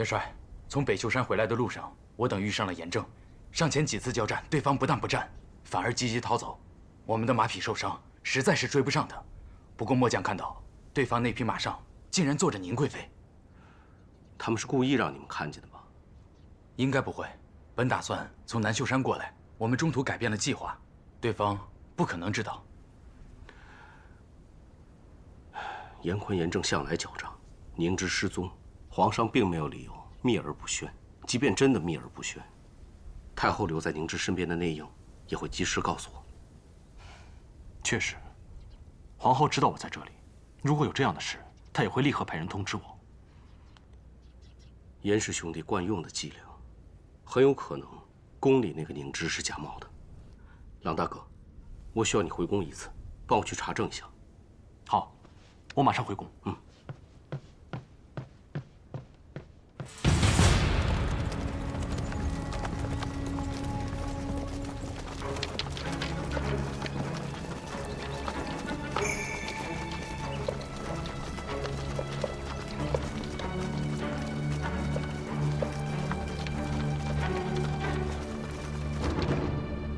元帅，从北秀山回来的路上，我等遇上了严正，上前几次交战，对方不但不战，反而积极逃走。我们的马匹受伤，实在是追不上他。不过末将看到，对方那匹马上竟然坐着宁贵妃。他们是故意让你们看见的吧？应该不会。本打算从南秀山过来，我们中途改变了计划，对方不可能知道。严宽、严正向来狡诈，宁之失踪，皇上并没有理由秘而不宣。即便真的秘而不宣，太后留在宁之身边的内应也会及时告诉我。确实，皇后知道我在这里，如果有这样的事，她也会立刻派人通知我。严氏兄弟惯用的伎俩，很有可能宫里那个宁之是假冒的。郎大哥，我需要你回宫一次，帮我去查证一下。好，我马上回宫。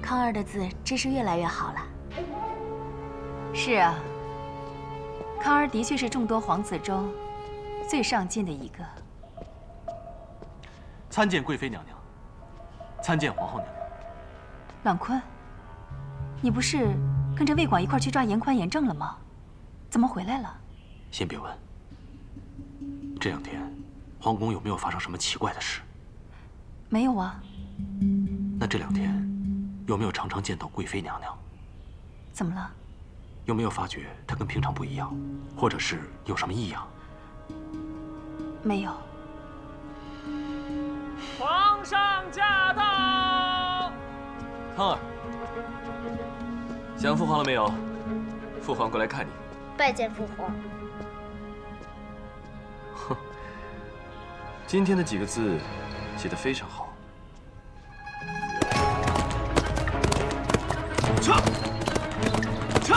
康儿的字真是越来越好了。是啊，康儿的确是众多皇子中最上进的一个。参见贵妃娘娘，参见皇后娘娘。朗坤，你不是跟着魏广一块去抓严宽、严正了吗？怎么回来了？先别问。这两天，皇宫有没有发生什么奇怪的事？没有啊。那这两天，有没有常常见到贵妃娘娘？怎么了？有没有发觉她跟平常不一样，或者是有什么异样？没有。皇上驾到！康儿，想父皇了没有？父皇过来看你。拜见父皇。哼，今天的几个字写得非常好。撤！撤！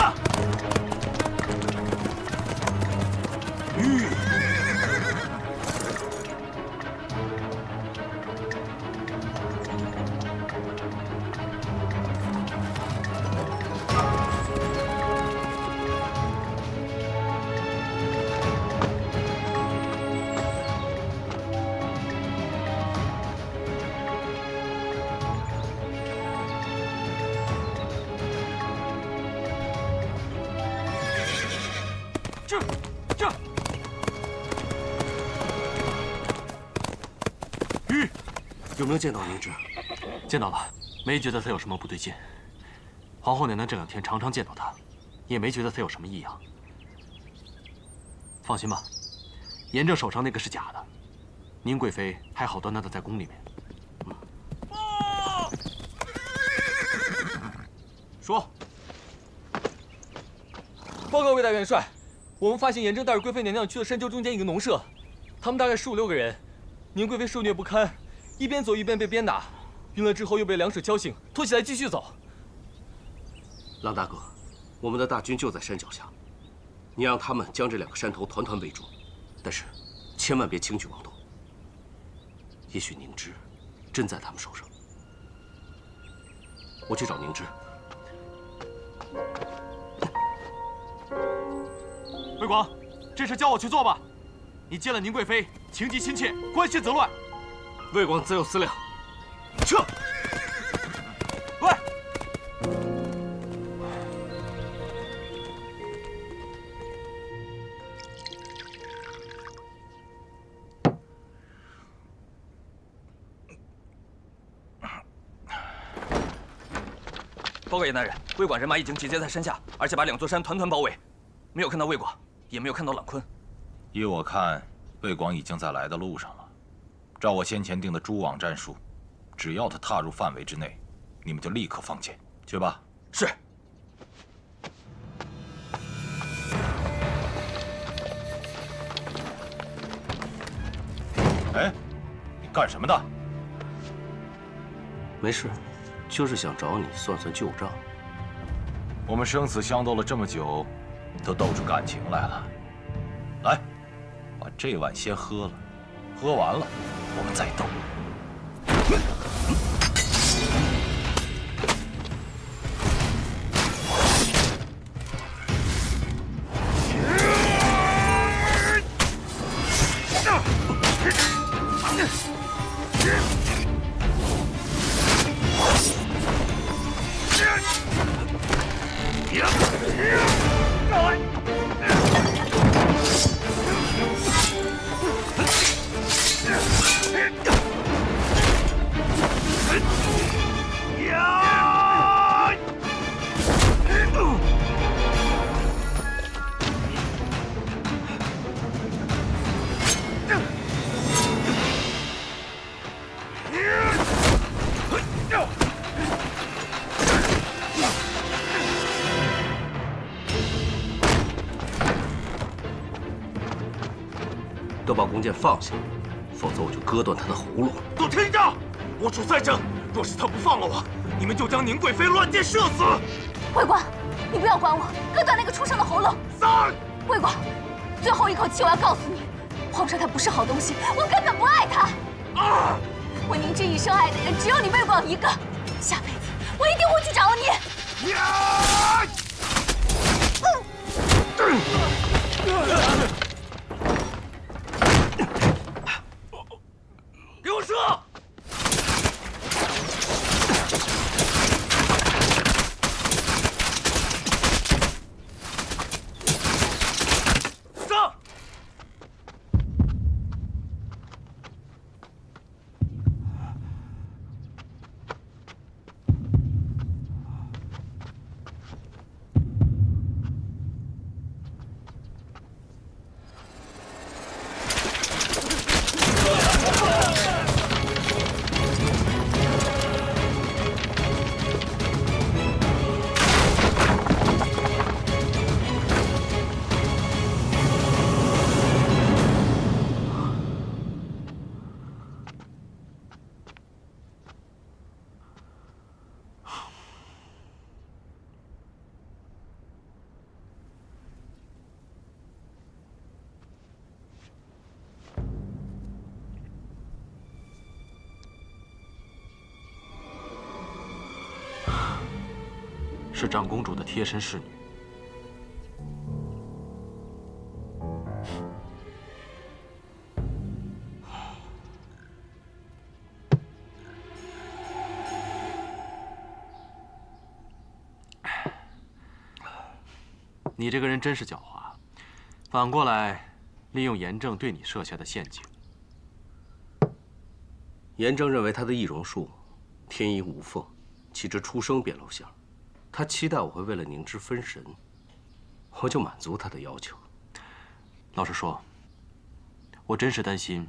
有没有见到宁之？见到了，没觉得他有什么不对劲。皇后娘娘这两天常常见到他，也没觉得他有什么异样。放心吧，严正手上那个是假的，宁贵妃还好端端的在宫里面。说。报告魏大元帅，我们发现严正带着贵妃娘娘去了山丘中间一个农舍，他们大概15、16个人，宁贵妃受虐不堪。一边走一边被鞭打，晕了之后又被凉水浇醒，拖起来继续走。郎大哥，我们的大军就在山脚下，你让他们将这2个山头团团围住，但是千万别轻举妄动。也许宁之真在他们手上。我去找宁之。魏广，这事交我去做吧。你见了宁贵妃，情急亲切，关心则乱。魏广自有思量。撤！喂！报告严大人，魏广人马已经集结在山下，而且把2座山团团包围，没有看到魏广，也没有看到朗坤。依我看，魏广已经在来的路上了。照我先前定的蛛网战术，只要他踏入范围之内，你们就立刻放箭。去吧。是。哎，你干什么的？没事，就是想找你算算旧账。我们生死相斗了这么久，都斗出感情来了。来，把这碗先喝了，喝完了。我们再斗。都把弓箭放下，否则我就割断他的喉咙。都听着，我主在这，若是他不放了我，你们就将宁贵妃乱箭射死。魏光，你不要管我，割断那个畜生的喉咙。3。魏光，最后一口气，我要告诉你，皇上他不是好东西，我根本不爱他。2。我宁之一生爱的人只有你魏光一个，下辈子我一定会去找你。给我射！上！是长公主的贴身侍女。你这个人真是狡猾，反过来利用严正对你设下的陷阱。严正认为他的易容术天衣无缝，岂知出生便露馅。他期待我会为了宁之分神，我就满足他的要求。老实说，我真是担心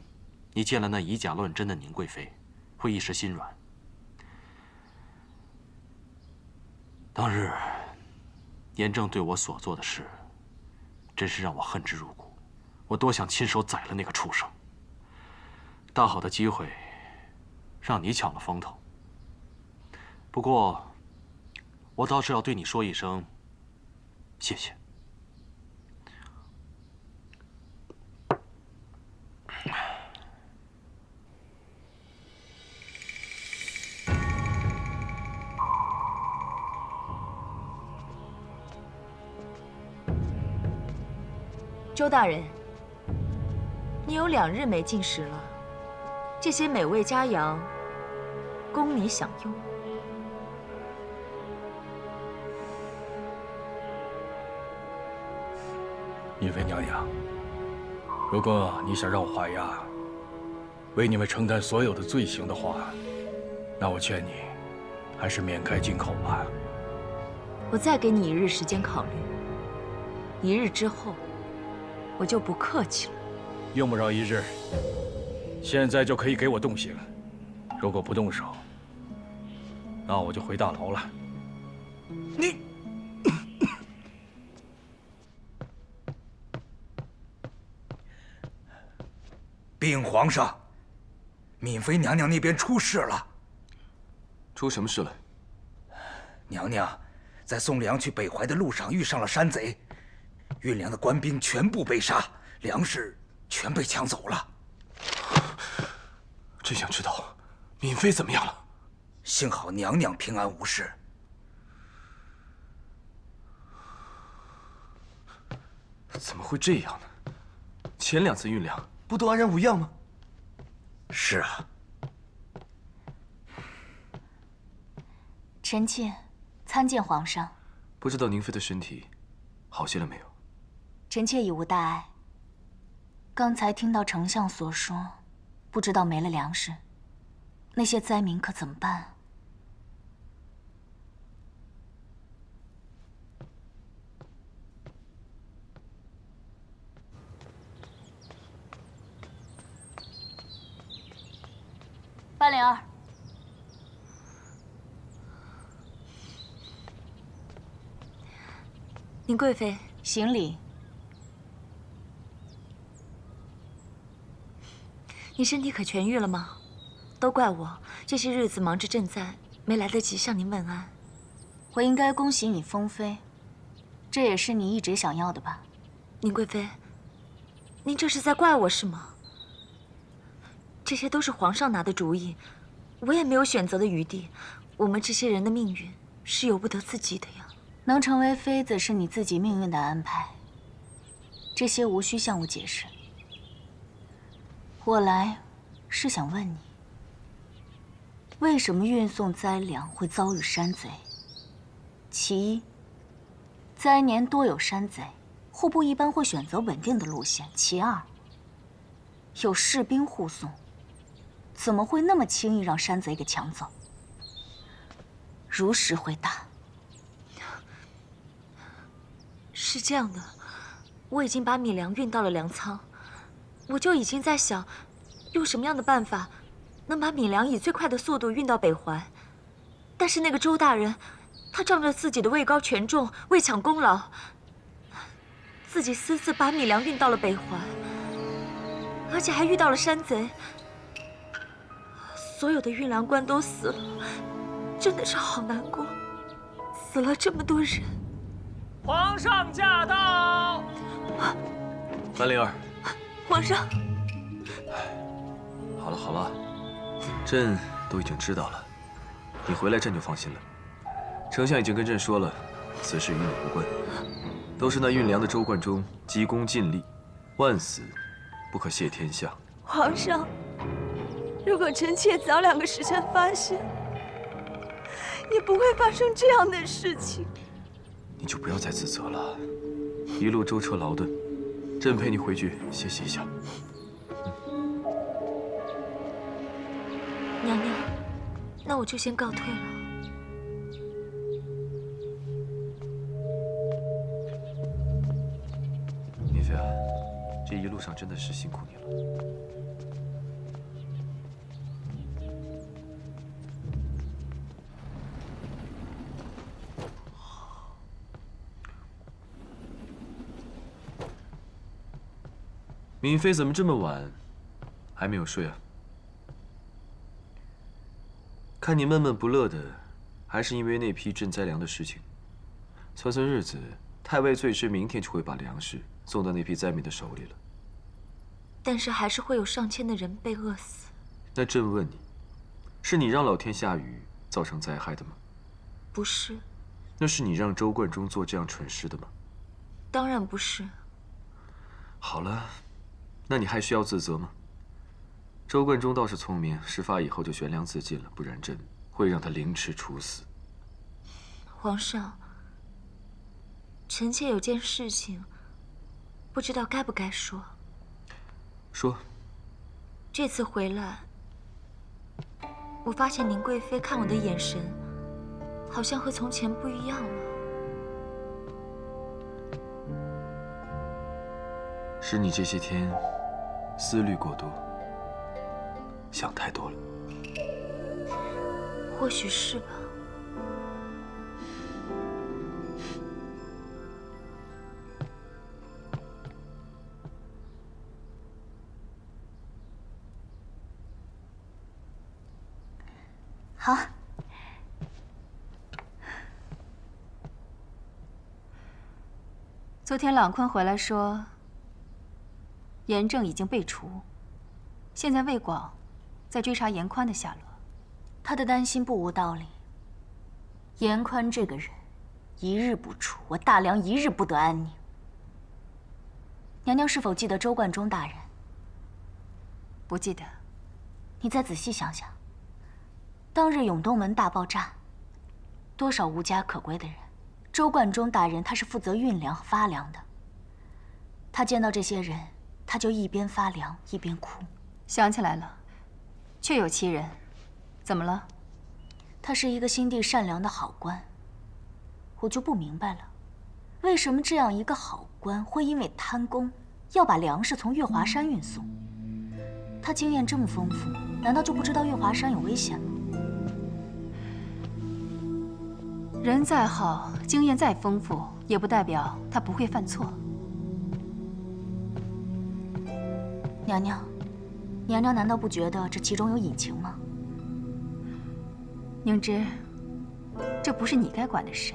你见了那以假乱真的宁贵妃，会一时心软。当日严正对我所做的事，真是让我恨之入骨。我多想亲手宰了那个畜生。大好的机会，让你抢了风头。不过，我倒是要对你说一声谢谢。周大人，你有2日没进食了，这些美味佳肴，供你享用。宁妃娘娘，如果你想让我画押，为你们承担所有的罪行的话，那我劝你还是免开进口吧。我再给你1日时间考虑，1日之后，我就不客气了。用不着1日，现在就可以给我动刑。如果不动手，那我就回大牢了。你。禀皇上，敏妃娘娘那边出事了。出什么事了？娘娘在送粮去北淮的路上遇上了山贼，运粮的官兵全部被杀，粮食全被抢走了。真想知道敏妃怎么样了。幸好娘娘平安无事。怎么会这样呢？前2次运粮不都安然无恙吗？是啊。臣妾参见皇上。不知道宁妃的身体好些了没有？臣妾已无大碍。刚才听到丞相所说，不知道没了粮食，那些灾民可怎么办啊？802，宁贵妃，行礼。你身体可痊愈了吗？都怪我这些日子忙着赈灾，没来得及向您问安。我应该恭喜你封妃，这也是你一直想要的吧？宁贵妃，您这是在怪我是吗？这些都是皇上拿的主意，我也没有选择的余地。我们这些人的命运是由不得自己的呀。能成为妃子是你自己命运的安排，这些无需向我解释。我来是想问你，为什么运送灾粮会遭遇山贼？其一，灾年多有山贼，户部一般会选择稳定的路线；其二，有士兵护送，怎么会那么轻易让山贼给抢走？如实回答。是这样的，我已经把米粮运到了粮仓，我就已经在想，用什么样的办法能把米粮以最快的速度运到北怀。但是那个周大人，他仗着自己的位高权重，为抢功劳，自己私自把米粮运到了北怀，而且还遇到了山贼，所有的运粮官都死了，真的是好难过，死了这么多人。皇上驾到802，皇上。好了好了，朕都已经知道了，你回来朕就放心了。丞相已经跟朕说了，此事与你无关，都是那运粮的周贯中急功近利，万死不可亵天下。皇上，如果臣妾早2个时辰发现，也不会发生这样的事情。你就不要再自责了，一路舟车劳顿，朕陪你回去歇息一下。娘娘，那我就先告退了。敏妃啊，这一路上真的是辛苦你了。敏妃怎么这么晚还没有睡啊？看你闷闷不乐的，还是因为那批赈灾粮的事情。算算日子，太尉最迟明天就会把粮食送到那批灾民的手里了。但是还是会有上千的人被饿死。那朕问你，是你让老天下雨造成灾害的吗？不是。那是你让周贯中做这样蠢事的吗？当然不是。好了，那你还需要自责吗？周贯中倒是聪明，事发以后就悬梁自尽了，不然朕会让他凌迟处死。皇上，臣妾有件事情，不知道该不该说。说。这次回来，我发现宁贵妃看我的眼神，好像和从前不一样了。是你这些天思虑过多，想太多了。或许是吧。好。昨天朗坤回来说，严正已经被除，现在魏广在追查严宽的下落。他的担心不无道理。严宽这个人，一日不出，我大梁一日不得安宁。娘娘是否记得周贯中大人？不记得。你再仔细想想，当日永东门大爆炸，多少无家可归的人。周贯中大人他是负责运粮和发粮的。他见到这些人，他就一边发粮一边哭。想起来了，确有其人。怎么了？他是一个心地善良的好官。我就不明白了，为什么这样一个好官会因为贪功，要把粮食从月华山运送？他经验这么丰富，难道就不知道月华山有危险吗？人再好，经验再丰富，也不代表他不会犯错。娘娘，娘娘难道不觉得这其中有隐情吗？宁之，这不是你该管的事。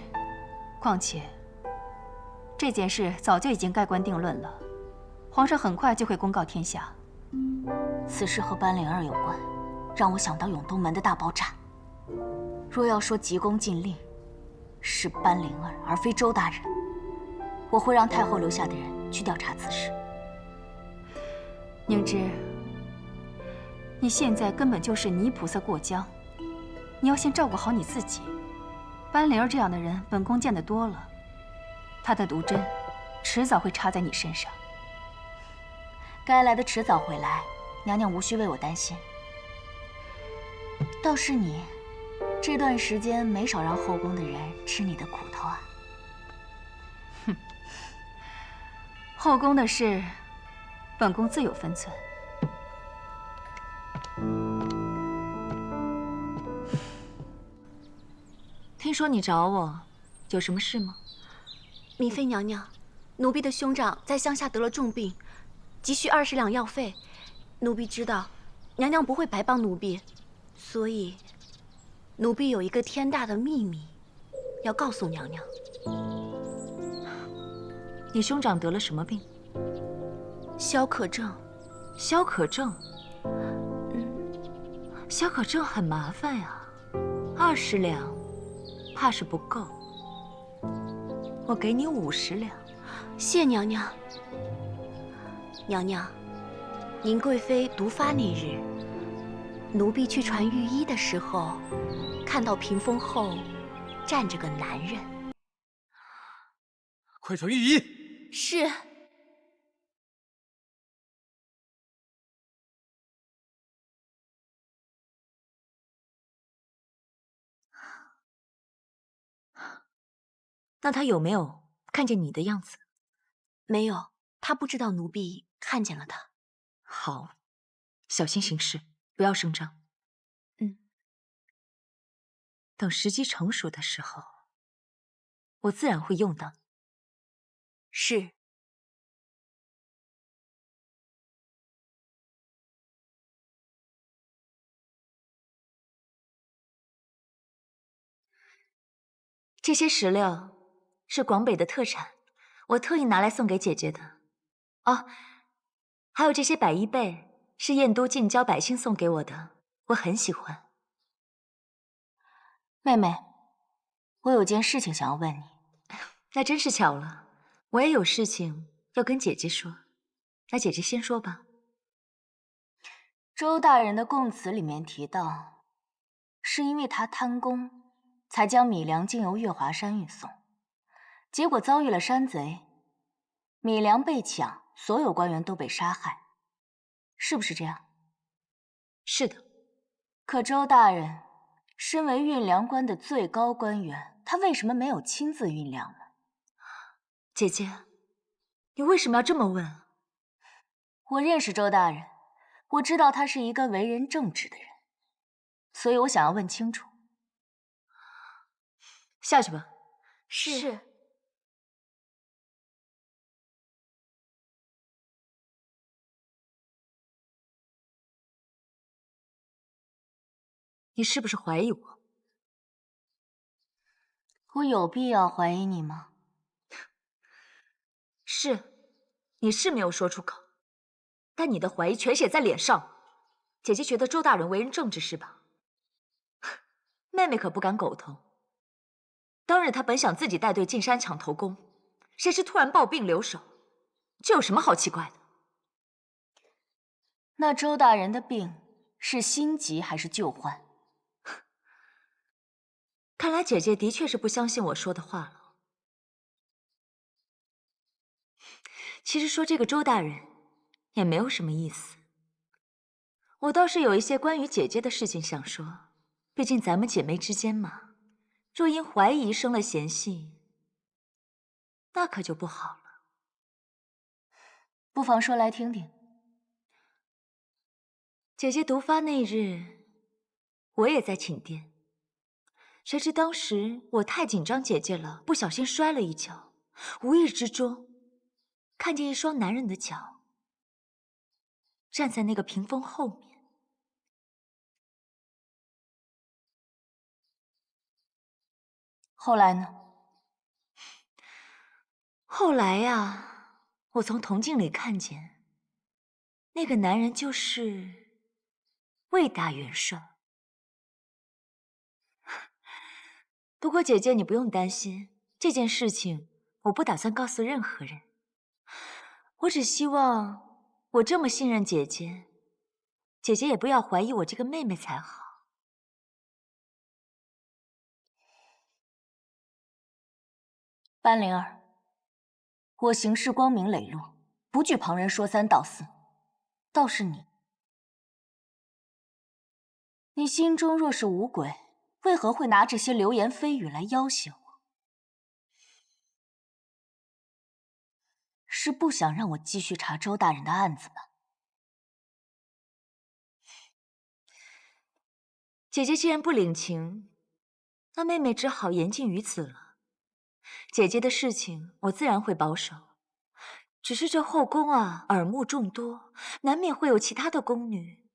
况且，这件事早就已经盖棺定论了，皇上很快就会公告天下。此事和班灵儿有关，让我想到永东门的大爆炸。若要说急功近利，是班灵儿而非周大人，我会让太后留下的人去调查此事。宁之，你现在根本就是泥菩萨过江，你要先照顾好你自己。班灵儿这样的人，本宫见得多了，她的毒针迟早会插在你身上。该来的迟早会来，娘娘无需为我担心。倒是你，这段时间没少让后宫的人吃你的苦头啊。哼，后宫的事，本宫自有分寸。听说你找我，有什么事吗？明妃娘娘，奴婢的兄长在乡下得了重病，急需20两药费。奴婢知道，娘娘不会白帮奴婢，所以，奴婢有一个天大的秘密，要告诉娘娘。你兄长得了什么病？消渴症。消渴症？消渴症很麻烦呀，20两。怕是不够，我给你50两。谢娘娘。娘娘，宁贵妃毒发那日，奴婢去传御医的时候，看到屏风后站着个男人。快传御医。是。那他有没有看见你的样子？没有，他不知道奴婢看见了他。好，小心行事，不要声张。等时机成熟的时候，我自然会用到你。是。这些石料是广北的特产，我特意拿来送给姐姐的。哦，还有这些百衣被是燕都近郊百姓送给我的，我很喜欢。妹妹，我有件事情想要问你。那真是巧了，我也有事情要跟姐姐说。那姐姐先说吧。周大人的供词里面提到，是因为他贪功，才将米粮经由月华山运送，结果遭遇了山贼，米粮被抢，所有官员都被杀害，是不是这样？是的。可周大人身为运粮官的最高官员，他为什么没有亲自运粮呢？姐姐，你为什么要这么问？我认识周大人，我知道他是一个为人正直的人，所以我想要问清楚。下去吧。是。你是不是怀疑我？我有必要怀疑你吗？是，你是没有说出口，但你的怀疑全写在脸上。姐姐觉得周大人为人正直是吧？妹妹可不敢苟同。当日她本想自己带队进山抢头功，谁知突然暴病留守，这有什么好奇怪的？那周大人的病是心急还是旧患？看来姐姐的确是不相信我说的话了。其实说这个周大人也没有什么意思，我倒是有一些关于姐姐的事情想说，毕竟咱们姐妹之间嘛。若因怀疑生了嫌隙，那可就不好了。不妨说来听听。姐姐毒发那日，我也在寝殿，谁知当时我太紧张姐姐了，不小心摔了一跤，无意之中看见一双男人的脚站在那个屏风后面。后来呢？后来呀，我从铜镜里看见，那个男人就是魏大元帅。不过姐姐，你不用担心，这件事情我不打算告诉任何人。我只希望我这么信任姐姐，姐姐也不要怀疑我这个妹妹才好。班灵儿，我行事光明磊落，不惧旁人说三道四。倒是你心中若是无鬼，为何会拿这些流言蜚语来要挟我？是不想让我继续查周大人的案子吗？姐姐既然不领情，那妹妹只好言尽于此了。姐姐的事情我自然会保守，只是这后宫啊，耳目众多，难免会有其他的宫女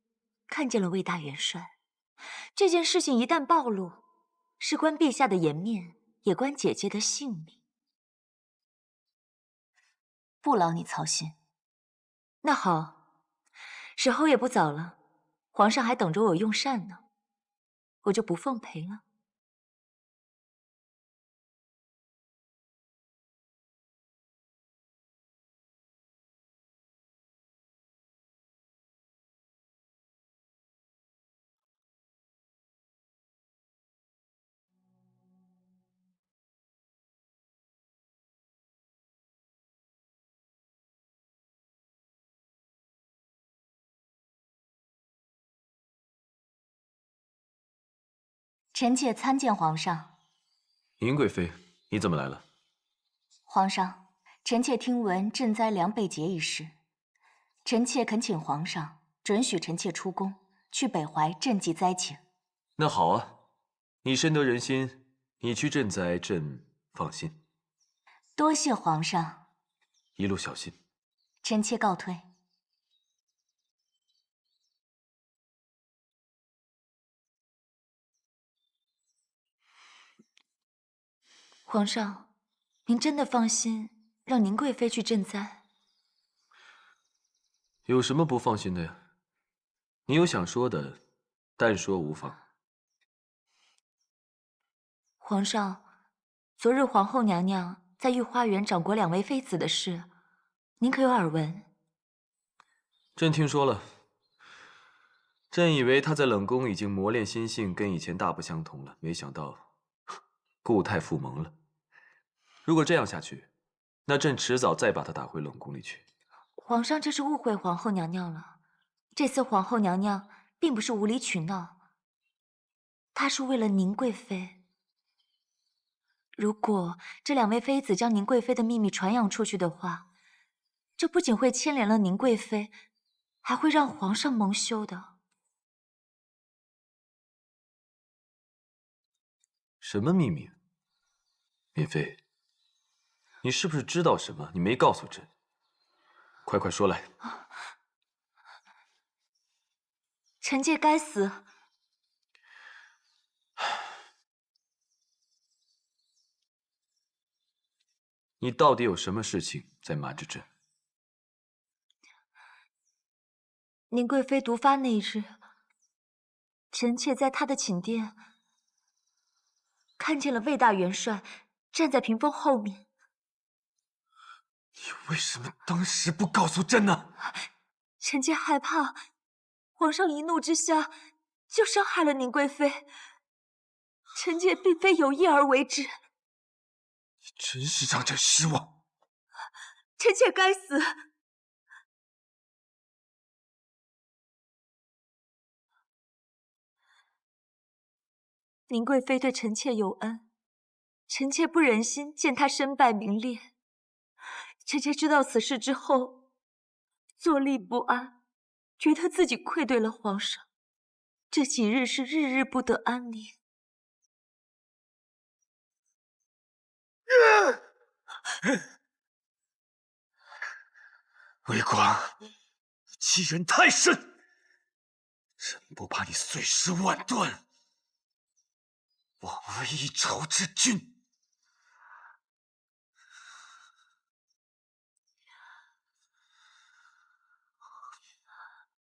看见了魏大元帅。这件事情一旦暴露，事关陛下的颜面，也关姐姐的性命。不劳你操心。那好，时候也不早了，皇上还等着我用膳呢，我就不奉陪了。臣妾参见皇上。宁贵妃，你怎么来了？皇上，臣妾听闻赈灾粮被劫一事，臣妾恳请皇上准许臣妾出宫，去北怀赈济灾情。那好啊，你深得人心，你去赈灾，朕放心。多谢皇上。一路小心。臣妾告退。皇上，您真的放心让宁贵妃去赈灾？有什么不放心的呀？你有想说的，但说无妨。皇上，昨日皇后娘娘在御花园掌掴2位妃子的事，您可有耳闻？朕听说了。朕以为她在冷宫已经磨练心性，跟以前大不相同了，没想到固态复萌了。如果这样下去，那朕迟早再把她打回冷宫里去。皇上这是误会皇后娘娘了。这次皇后娘娘并不是无理取闹，她是为了宁贵妃。如果这2位妃子将宁贵妃的秘密传扬出去的话，这不仅会牵连了宁贵妃，还会让皇上蒙羞的。什么秘密？敏妃，你是不是知道什么？你没告诉朕，快快说来。臣妾该死。你到底有什么事情在瞒着朕？宁贵妃毒发那一日，臣妾在他的寝殿看见了魏大元帅站在屏风后面。你为什么当时不告诉朕呢？臣妾害怕皇上一怒之下就伤害了宁贵妃，臣妾并非有意而为之。你真是让朕失望。臣妾该死。宁贵妃对臣妾有恩，臣妾不忍心见她身败名裂。臣妾知道此事之后，坐立不安，觉得自己愧对了皇上，这几日是日日不得安宁。魏广，你欺人太甚！朕不怕你碎尸万段，我为一朝之君。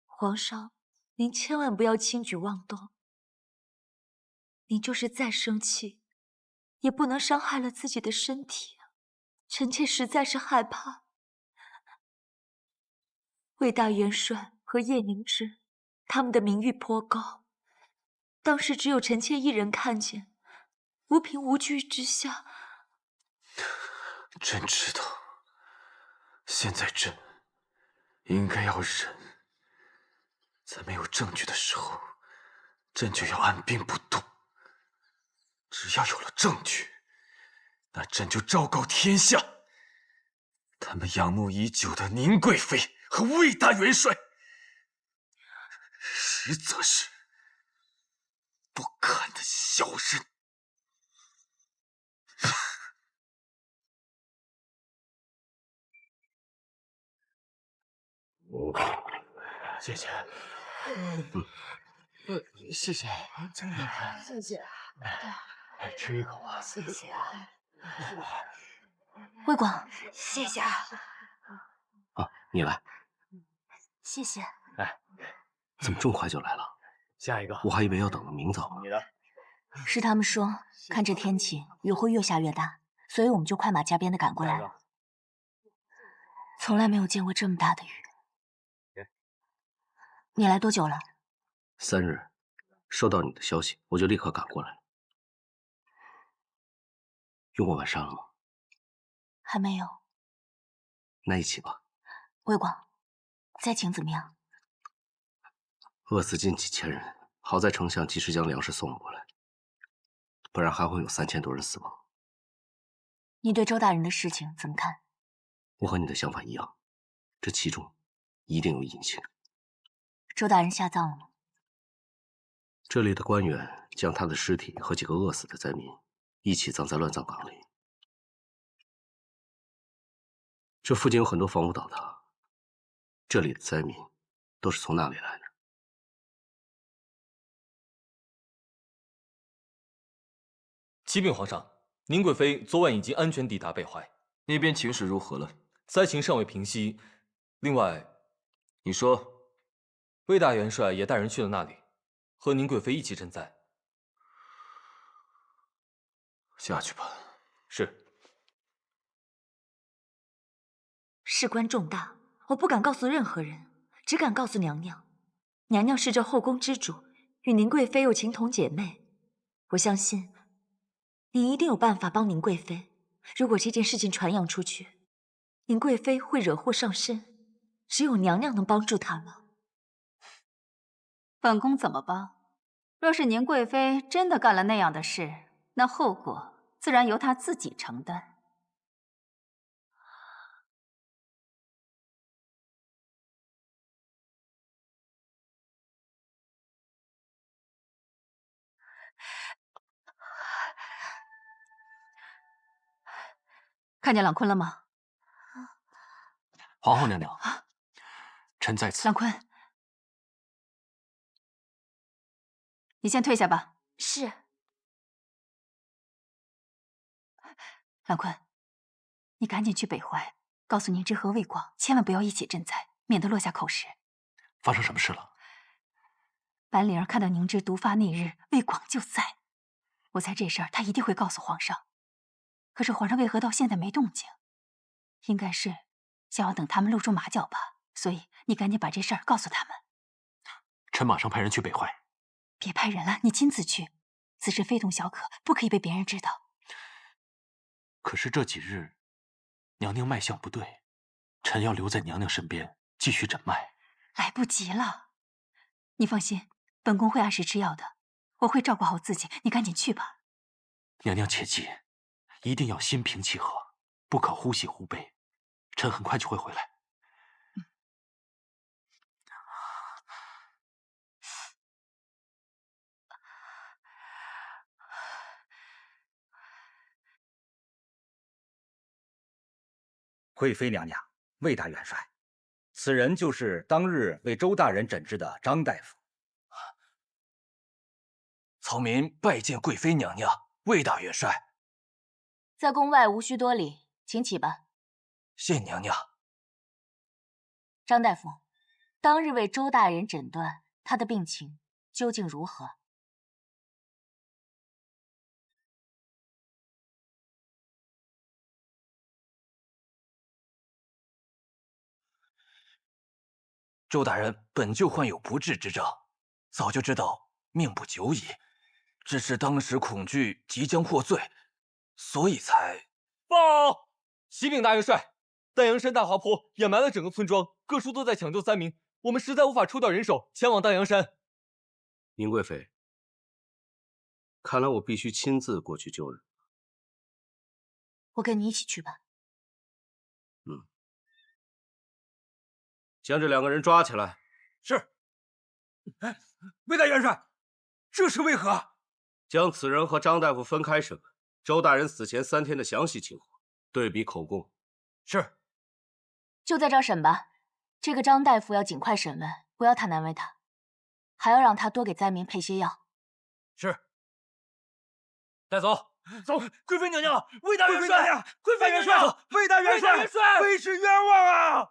皇上，您千万不要轻举妄动。您就是再生气，也不能伤害了自己的身体啊！臣妾实在是害怕。魏大元帅和叶凝之，他们的名誉颇高，当时只有臣妾一人看见，无凭无据之下，朕知道，现在朕应该要忍。在没有证据的时候，朕就要按兵不动。只要有了证据，那朕就昭告天下，他们仰慕已久的宁贵妃和魏大元帅，实则是不堪的小人。谢谢。谢谢，真的，谢谢。吃一口啊。谢谢啊。魏广，谢谢啊。啊，你来。谢谢。哎，怎么这么快就来了？下一个。我还以为要等到明早呢。你的。是他们说，看这天气，雨会越下越大，所以我们就快马加鞭的赶过来了。从来没有见过这么大的雨。你来多久了？3日，收到你的消息，我就立刻赶过来了。用过晚膳了吗？还没有。那一起吧。魏广，灾情怎么样？饿死近几千人，好在丞相及时将粮食送了过来，不然还会有3000多人死亡。你对周大人的事情怎么看？我和你的想法一样，这其中一定有隐情。周大人下葬了吗？这里的官员将他的尸体和几个饿死的灾民一起葬在乱葬岗里。这附近有很多房屋倒塌，这里的灾民都是从那里来的。启禀皇上，宁贵妃昨晚已经安全抵达北怀。那边情势如何了？灾情尚未平息。另外，你说。魏大元帅也带人去了那里，和宁贵妃一起赈灾。下去吧。是。事关重大，我不敢告诉任何人，只敢告诉娘娘。娘娘是这后宫之主，与宁贵妃又情同姐妹，我相信你一定有办法帮宁贵妃。如果这件事情传扬出去，宁贵妃会惹祸上身，只有娘娘能帮助她了。本宫怎么帮？若是宁贵妃真的干了那样的事，那后果自然由她自己承担。看见朗坤了吗？皇后娘娘，臣在此。朗坤。你先退下吧。是。朗坤，你赶紧去北怀，告诉宁之和魏广，千万不要一起赈灾，免得落下口实。发生什么事了？班灵儿看到宁芝毒发那日，魏广就在，我猜这事儿他一定会告诉皇上。可是皇上为何到现在没动静？应该是想要等他们露出马脚吧。所以你赶紧把这事儿告诉他们。臣马上派人去北怀。别派人了，你亲自去。此事非同小可，不可以被别人知道。可是这几日，娘娘脉象不对，臣要留在娘娘身边继续诊脉。来不及了，你放心，本宫会按时吃药的，我会照顾好自己。你赶紧去吧。娘娘切记，一定要心平气和，不可忽喜忽悲。臣很快就会回来。贵妃娘娘，魏大元帅，此人就是当日为周大人诊治的张大夫。曹民拜见贵妃娘娘、魏大元帅。在宫外无需多礼，请起吧。谢娘娘。张大夫，当日为周大人诊断，他的病情究竟如何？周大人本就患有不治之症，早就知道命不久矣，只是当时恐惧即将获罪，所以才……报！启禀大元帅，丹阳山大滑坡掩埋了整个村庄，各处都在抢救灾民，我们实在无法抽调人手前往丹阳山。宁贵妃，看来我必须亲自过去救人。我跟你一起去吧。将这2个人抓起来。是。魏大元帅，这是为何？将此人和张大夫分开审问，周大人死前3天的详细情况，对比口供。是。就在这儿审吧。这个张大夫要尽快审问，不要太难为他，还要让他多给灾民配些药。是。带走。走！贵妃娘娘，魏大元帅，贵妃元帅，魏大元帅，妃是冤枉啊！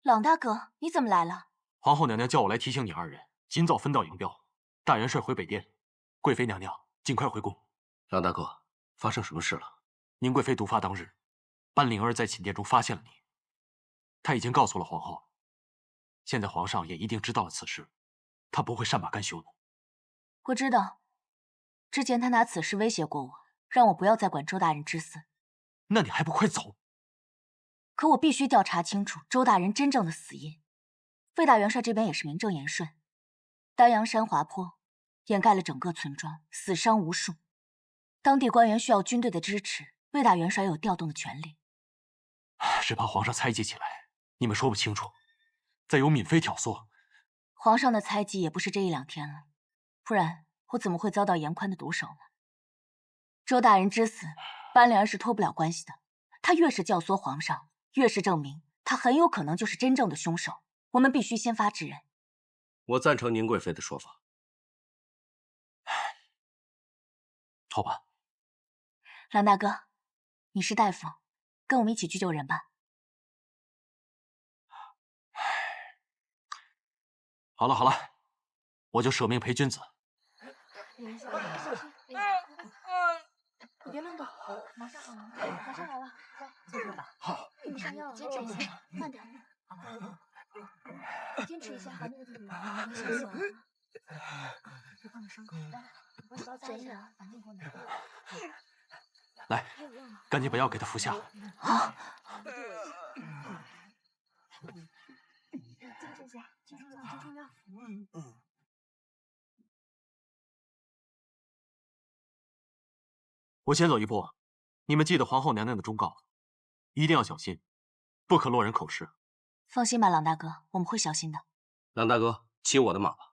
朗大哥，你怎么来了？皇后娘娘叫我来提醒你2人，尽早分道扬镳。大元帅回北殿，贵妃娘娘尽快回宫。朗大哥，发生什么事了？宁贵妃毒发当日，班灵儿在寝殿中发现了你，她已经告诉了皇后。现在皇上也一定知道了此事，他不会善罢甘休的。我知道，之前他拿此事威胁过我，让我不要再管周大人之死。那你还不快走？可我必须调查清楚周大人真正的死因。魏大元帅这边也是名正言顺，丹阳山滑坡掩盖了整个村庄，死伤无数，当地官员需要军队的支持，魏大元帅有调动的权利。只怕皇上猜忌起来，你们说不清楚，再有闵妃挑唆。皇上的猜忌也不是这1、2天了，不然我怎么会遭到严宽的毒手呢？周大人之死，班灵儿是脱不了关系的。他越是教唆皇上，越是证明他很有可能就是真正的凶手。我们必须先发制人。我赞成宁贵妃的说法。好吧。朗大哥，你是大夫，跟我们一起去救人吧。好了好了，我就舍命陪君子。你别乱动，马上好了，马上来了，坐这吧。好，给你上药了，坚持一下，慢点。坚持一下，把那个地方别休息了。别碰着伤口，来，我包扎一下，反正给我拿。来，赶紧把药给他服下。好。坚持一下，挺重要，挺重要。我先走一步，你们记得皇后娘娘的忠告，一定要小心，不可落人口实。放心吧，朗大哥，我们会小心的。朗大哥，骑我的马吧。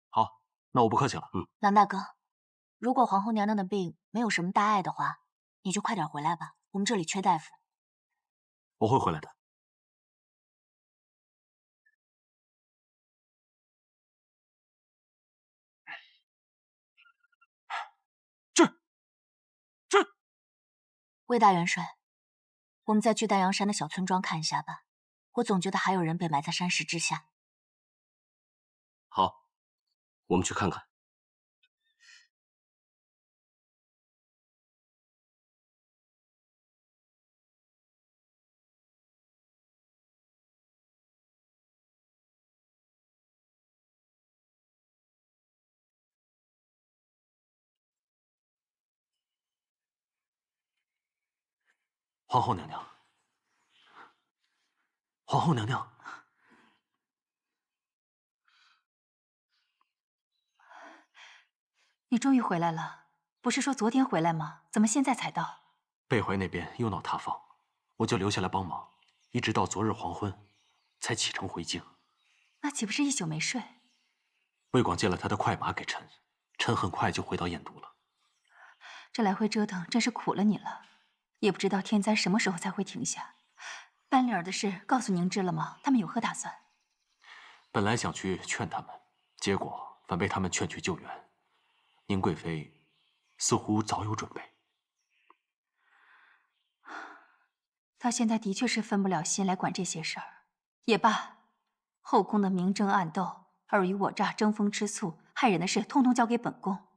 好，那我不客气了。朗大哥，如果皇后娘娘的病没有什么大碍的话，你就快点回来吧，我们这里缺大夫。我会回来的。魏大元帅，我们再去丹阳山的小村庄看一下吧。我总觉得还有人被埋在山石之下。好，我们去看看。皇后娘娘，皇后娘娘，你终于回来了，不是说昨天回来吗？怎么现在才到？北怀那边又闹塌方，我就留下来帮忙，一直到昨日黄昏，才启程回京。那岂不是一宿没睡？魏广借了他的快马给臣，臣很快就回到燕都了。这来回折腾真是苦了你了，也不知道天灾什么时候才会停下。班灵儿的事告诉宁芝了吗？他们有何打算？本来想去劝他们，结果反被他们劝去救援。宁贵妃似乎早有准备。她现在的确是分不了心来管这些事儿。也罢，后宫的明争暗斗、尔虞我诈、争风吃醋、害人的事，通通交给本宫，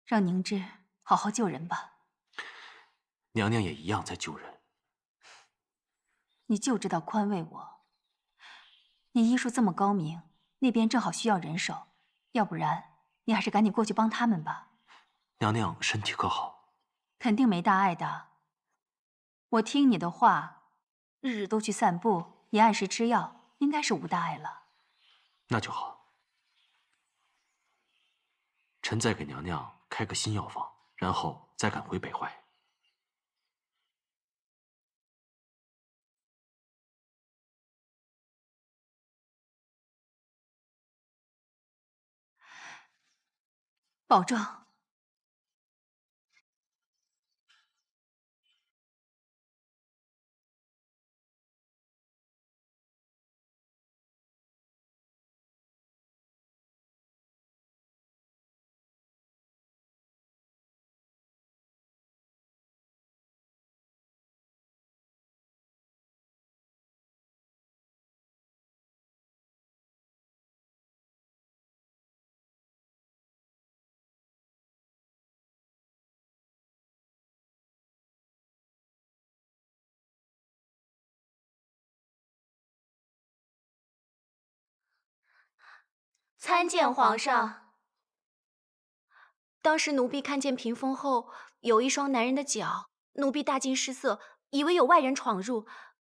让宁芝好好救人吧。娘娘也一样在救人。你就知道宽慰我。你医术这么高明，那边正好需要人手，要不然你还是赶紧过去帮他们吧。娘娘身体可好？肯定没大碍的。我听你的话，日日都去散步，也按时吃药，应该是无大碍了。那就好。臣再给娘娘开个新药方，然后再赶回北怀。保重。参见皇上。当时奴婢看见屏风后有一双男人的脚，奴婢大惊失色，以为有外人闯入。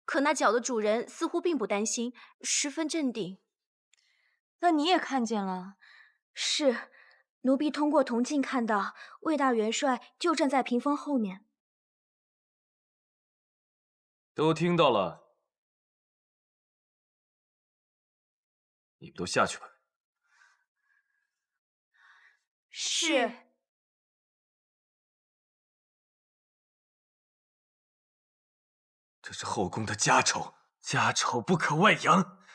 可那脚的主人似乎并不担心，十分镇定。那你也看见了？是，奴婢通过铜镜看到魏大元帅就站在屏风后面。都听到了，你们都下去吧。是。这是后宫的家丑，家丑不可外扬。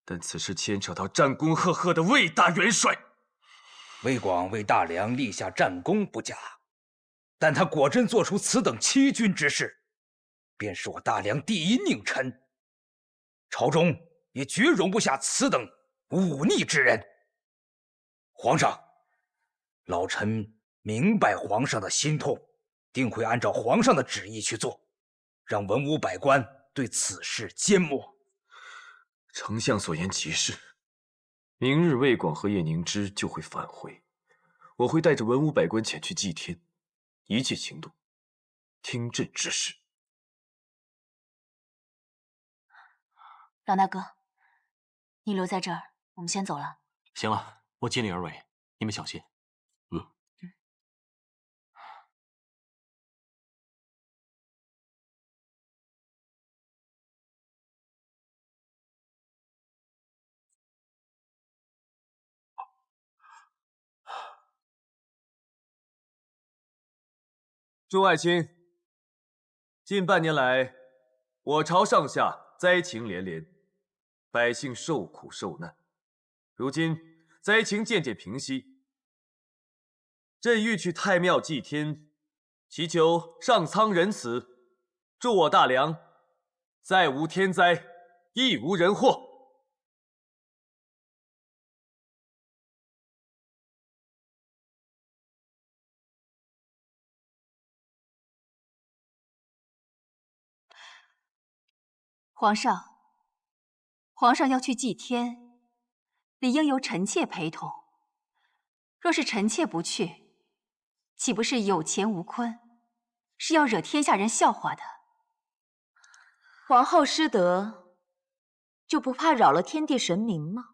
但此事牵扯到战功赫赫的魏大元帅。魏广为大梁立下战功不假，但他果真做出此等欺君之事，便是我大梁第一佞臣，朝中也绝容不下此等忤逆之人。皇上，老臣明白皇上的心痛，定会按照皇上的旨意去做，让文武百官对此事缄默。丞相所言极是，明日魏广和叶凝之就会返回，我会带着文武百官前去祭天，一切行动听朕指示。阮大哥，你留在这儿，我们先走了。行了，我尽力而为，你们小心。众爱卿，近半年来，我朝上下灾情连连，百姓受苦受难。如今灾情渐渐平息，朕欲去太庙祭天，祈求上苍仁慈，助我大梁再无天灾，亦无人祸。皇上，皇上要去祭天，理应由臣妾陪同。若是臣妾不去，岂不是有钱无坤，是要惹天下人笑话的。皇后失德，就不怕扰了天地神明吗？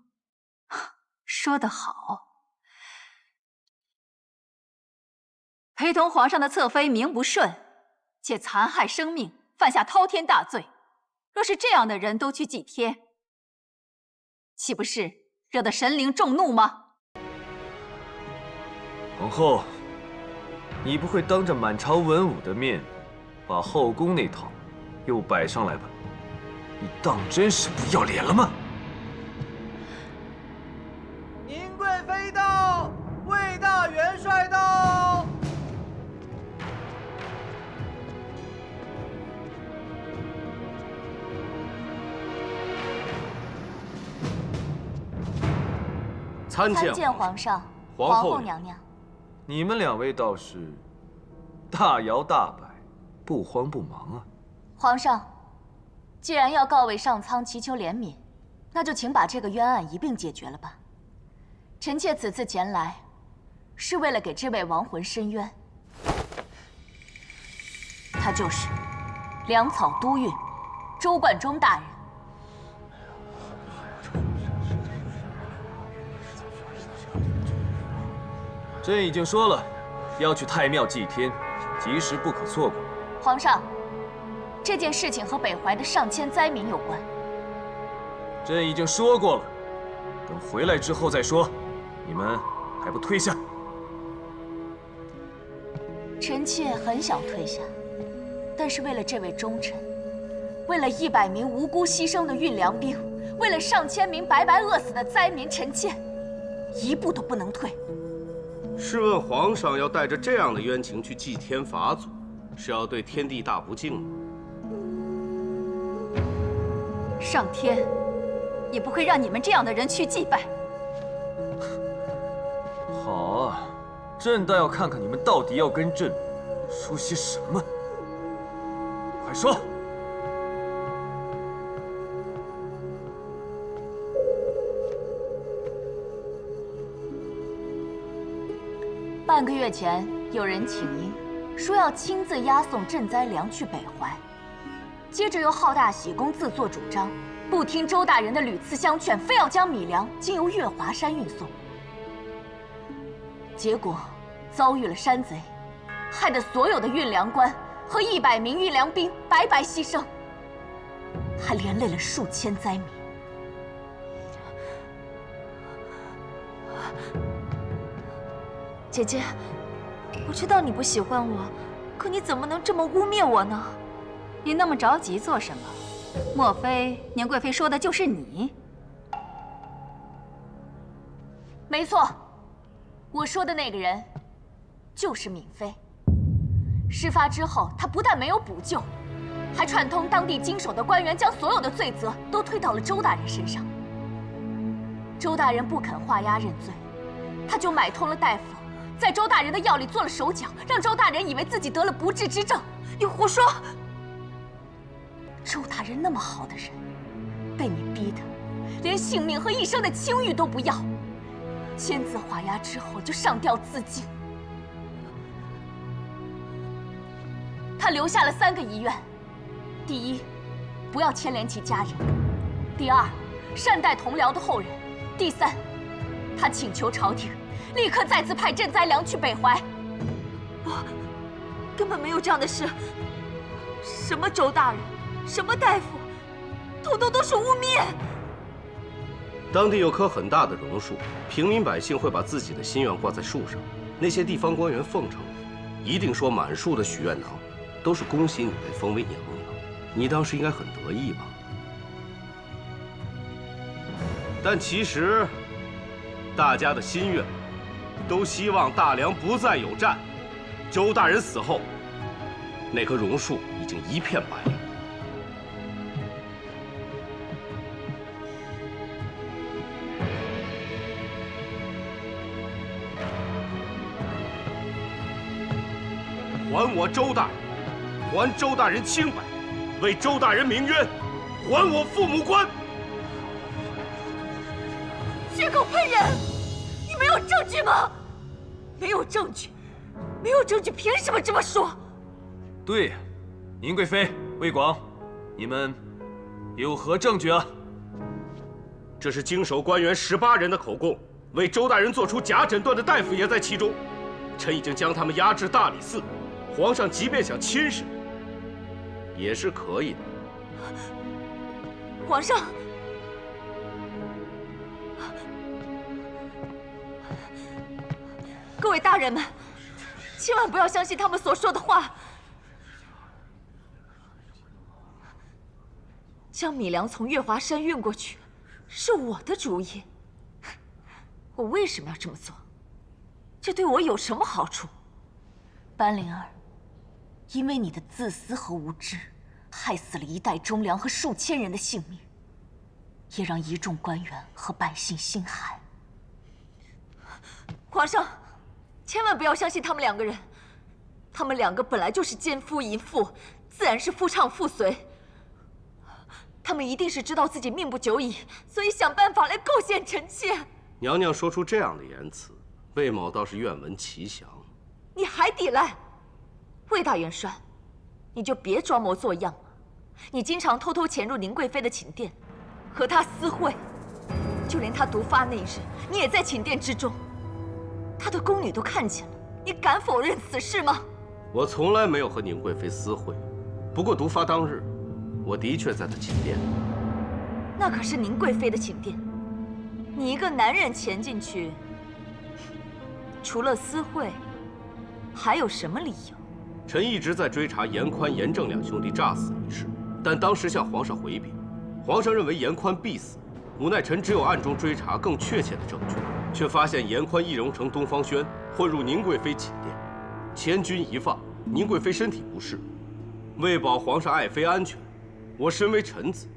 说得好。陪同皇上的侧妃名不顺，且残害生命，犯下滔天大罪。若是这样的人都去祭天，岂不是惹得神灵众怒吗？皇后，你不会当着满朝文武的面，把后宫那套又摆上来吧？你当真是不要脸了吗？宁贵妃到，魏大元帅到。参见皇上、皇后娘娘。你们两位倒是大摇大摆，不慌不忙啊！皇上，既然要告慰上苍，祈求怜悯，那就请把这个冤案一并解决了吧。臣妾此次前来，是为了给这位亡魂伸冤。他就是粮草都尉周贯中大人。朕已经说了，要去太庙祭天，吉时不可错过。皇上，这件事情和北怀的上千灾民有关。朕已经说过了，等回来之后再说。你们还不退下？臣妾很想退下，但是为了这位忠臣，为了100名无辜牺牲的运粮兵，为了上千名白白饿死的灾民，臣妾一步都不能退。试问皇上要带着这样的冤情去祭天法祖，是要对天地大不敬吗？上天也不会让你们这样的人去祭拜。好啊，朕倒要看看你们到底要跟朕说些什么。快说！半个月前，有人请缨，说要亲自押送赈灾粮去北怀，接着又好大喜功，自作主张，不听周大人的屡次相劝，非要将米粮经由月华山运送。结果遭遇了山贼，害得所有的运粮官和100名运粮兵白白牺牲，还连累了数千灾民。姐姐，我知道你不喜欢我，可你怎么能这么污蔑我呢？你那么着急做什么？莫非年贵妃说的就是你？没错，我说的那个人就是敏妃。事发之后，她不但没有补救，还串通当地经手的官员，将所有的罪责都推到了周大人身上。周大人不肯画押认罪，他就买通了大夫，在周大人的药里做了手脚，让周大人以为自己得了不治之症。你胡说！周大人那么好的人，被你逼得连性命和一生的清誉都不要，签字画押之后就上吊自尽。他留下了3个遗愿：第一，不要牵连其家人；第二，善待同僚的后人；第三，他请求朝廷立刻再次派赈灾粮去北怀。不，根本没有这样的事。什么周大人，什么大夫，统统都是污蔑。当地有棵很大的榕树，平民百姓会把自己的心愿挂在树上，那些地方官员奉承你，一定说满树的许愿桃都是恭喜你被封为娘娘，你当时应该很得意吧？但其实，大家的心愿都希望大梁不再有战，周大人死后那棵榕树已经一片白了。还我周大人，还周大人清白，为周大人鸣冤，还我父母官！血口喷人！你没有证据吗？没有证据，没有证据，凭什么这么说？对，宁贵妃、魏广，你们有何证据啊？这是经手官员18人的口供，为周大人做出假诊断的大夫也在其中。臣已经将他们押至大理寺，皇上即便想亲审，也是可以的。皇上，各位大人们，千万不要相信他们所说的话。将米粮从月华山运过去，是我的主意。我为什么要这么做？这对我有什么好处？班灵儿，因为你的自私和无知，害死了一代忠良和数千人的性命，也让一众官员和百姓心寒。皇上，千万不要相信他们2个人，他们2个本来就是奸夫淫妇，自然是夫唱妇随。他们一定是知道自己命不久矣，所以想办法来构陷臣妾。娘娘说出这样的言辞，魏某倒是愿闻其详。你还抵赖？魏大元帅，你就别装模作样了。你经常偷偷潜入宁贵妃的寝殿，和她私会，就连她毒发那一日，你也在寝殿之中。她的宫女都看见了，你敢否认此事吗？我从来没有和宁贵妃私会，不过毒发当日，我的确在她寝殿。那可是宁贵妃的寝殿，你一个男人潜进去，除了私会，还有什么理由？臣一直在追查严宽、严正2兄弟诈死一事，但当时向皇上回禀，皇上认为严宽必死，无奈臣只有暗中追查更确切的证据，却发现严宽易容成东方轩混入宁贵妃寝殿，千钧一发，宁贵妃身体不适，为保皇上爱妃安全，我身为臣子，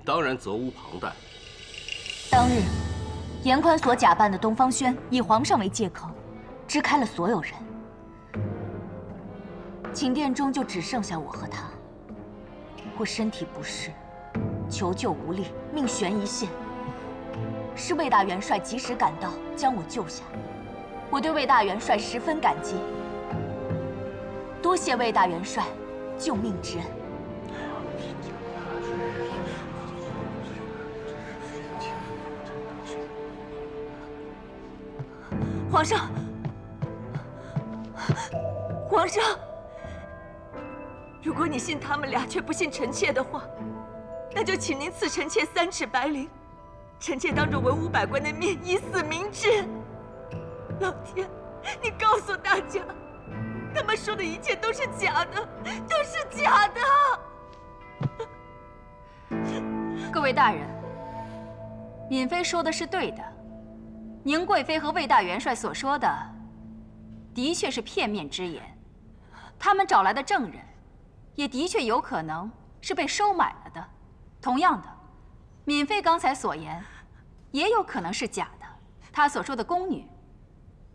当然责无旁贷。当日，严宽所假扮的东方轩以皇上为借口，支开了所有人。寝殿中就只剩下我和他。我身体不适，求救无力，命悬一线。是魏大元帅及时赶到，将我救下。我对魏大元帅十分感激，多谢魏大元帅救命之恩。皇上，皇上，如果你信他们俩却不信臣妾的话，那就请您赐臣妾3尺白绫，臣妾当着文武百官的面以死明志。老天，你告诉大家，他们说的一切都是假的，都是假的。各位大人，敏妃说的是对的。宁贵妃和魏大元帅所说的，的确是片面之言。他们找来的证人，也的确有可能是被收买了的。同样的，敏妃刚才所言，也有可能是假的。她所说的宫女，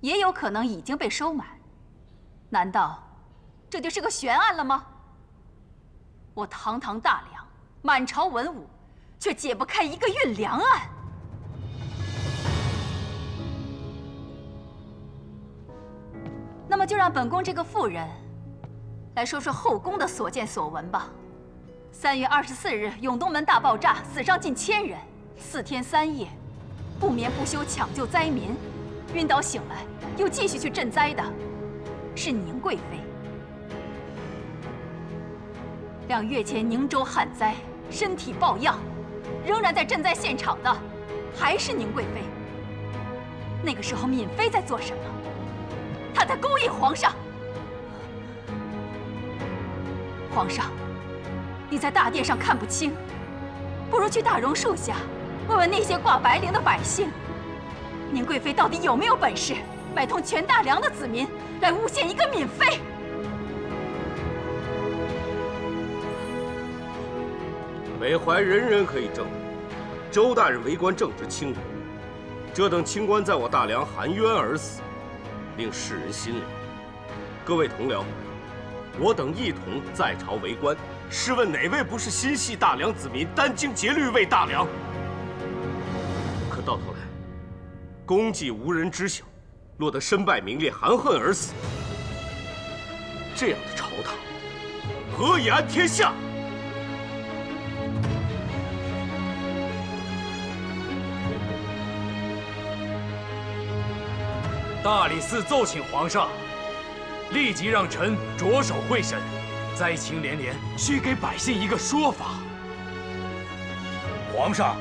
也有可能已经被收买。难道这就是个悬案了吗？我堂堂大梁，满朝文武，却解不开一个运粮案。那么就让本宫这个妇人来说说后宫的所见所闻吧。3月24日，永东门大爆炸，死伤近1000人，4天3夜，不眠不休抢救灾民，晕倒醒来又继续去赈灾的，是宁贵妃。2月前宁州旱灾，身体抱恙，仍然在赈灾现场的，还是宁贵妃。那个时候敏妃在做什么？她在勾引皇上。皇上，你在大殿上看不清，不如去大榕树下问问那些挂白绫的百姓，宁贵妃到底有没有本事买通全大梁的子民来诬陷一个敏妃？北怀人人可以证明，周大人为官正直清廉，这等清官在我大梁含冤而死，令世人心凉。各位同僚，我等一同在朝为官，试问哪位不是心系大梁子民，殚精竭虑为大梁？可到头来，功绩无人知晓，落得身败名裂、含恨而死。这样的朝堂，何以安天下？大理寺奏请皇上，立即让臣着手会审，灾情连连，需给百姓一个说法。皇上，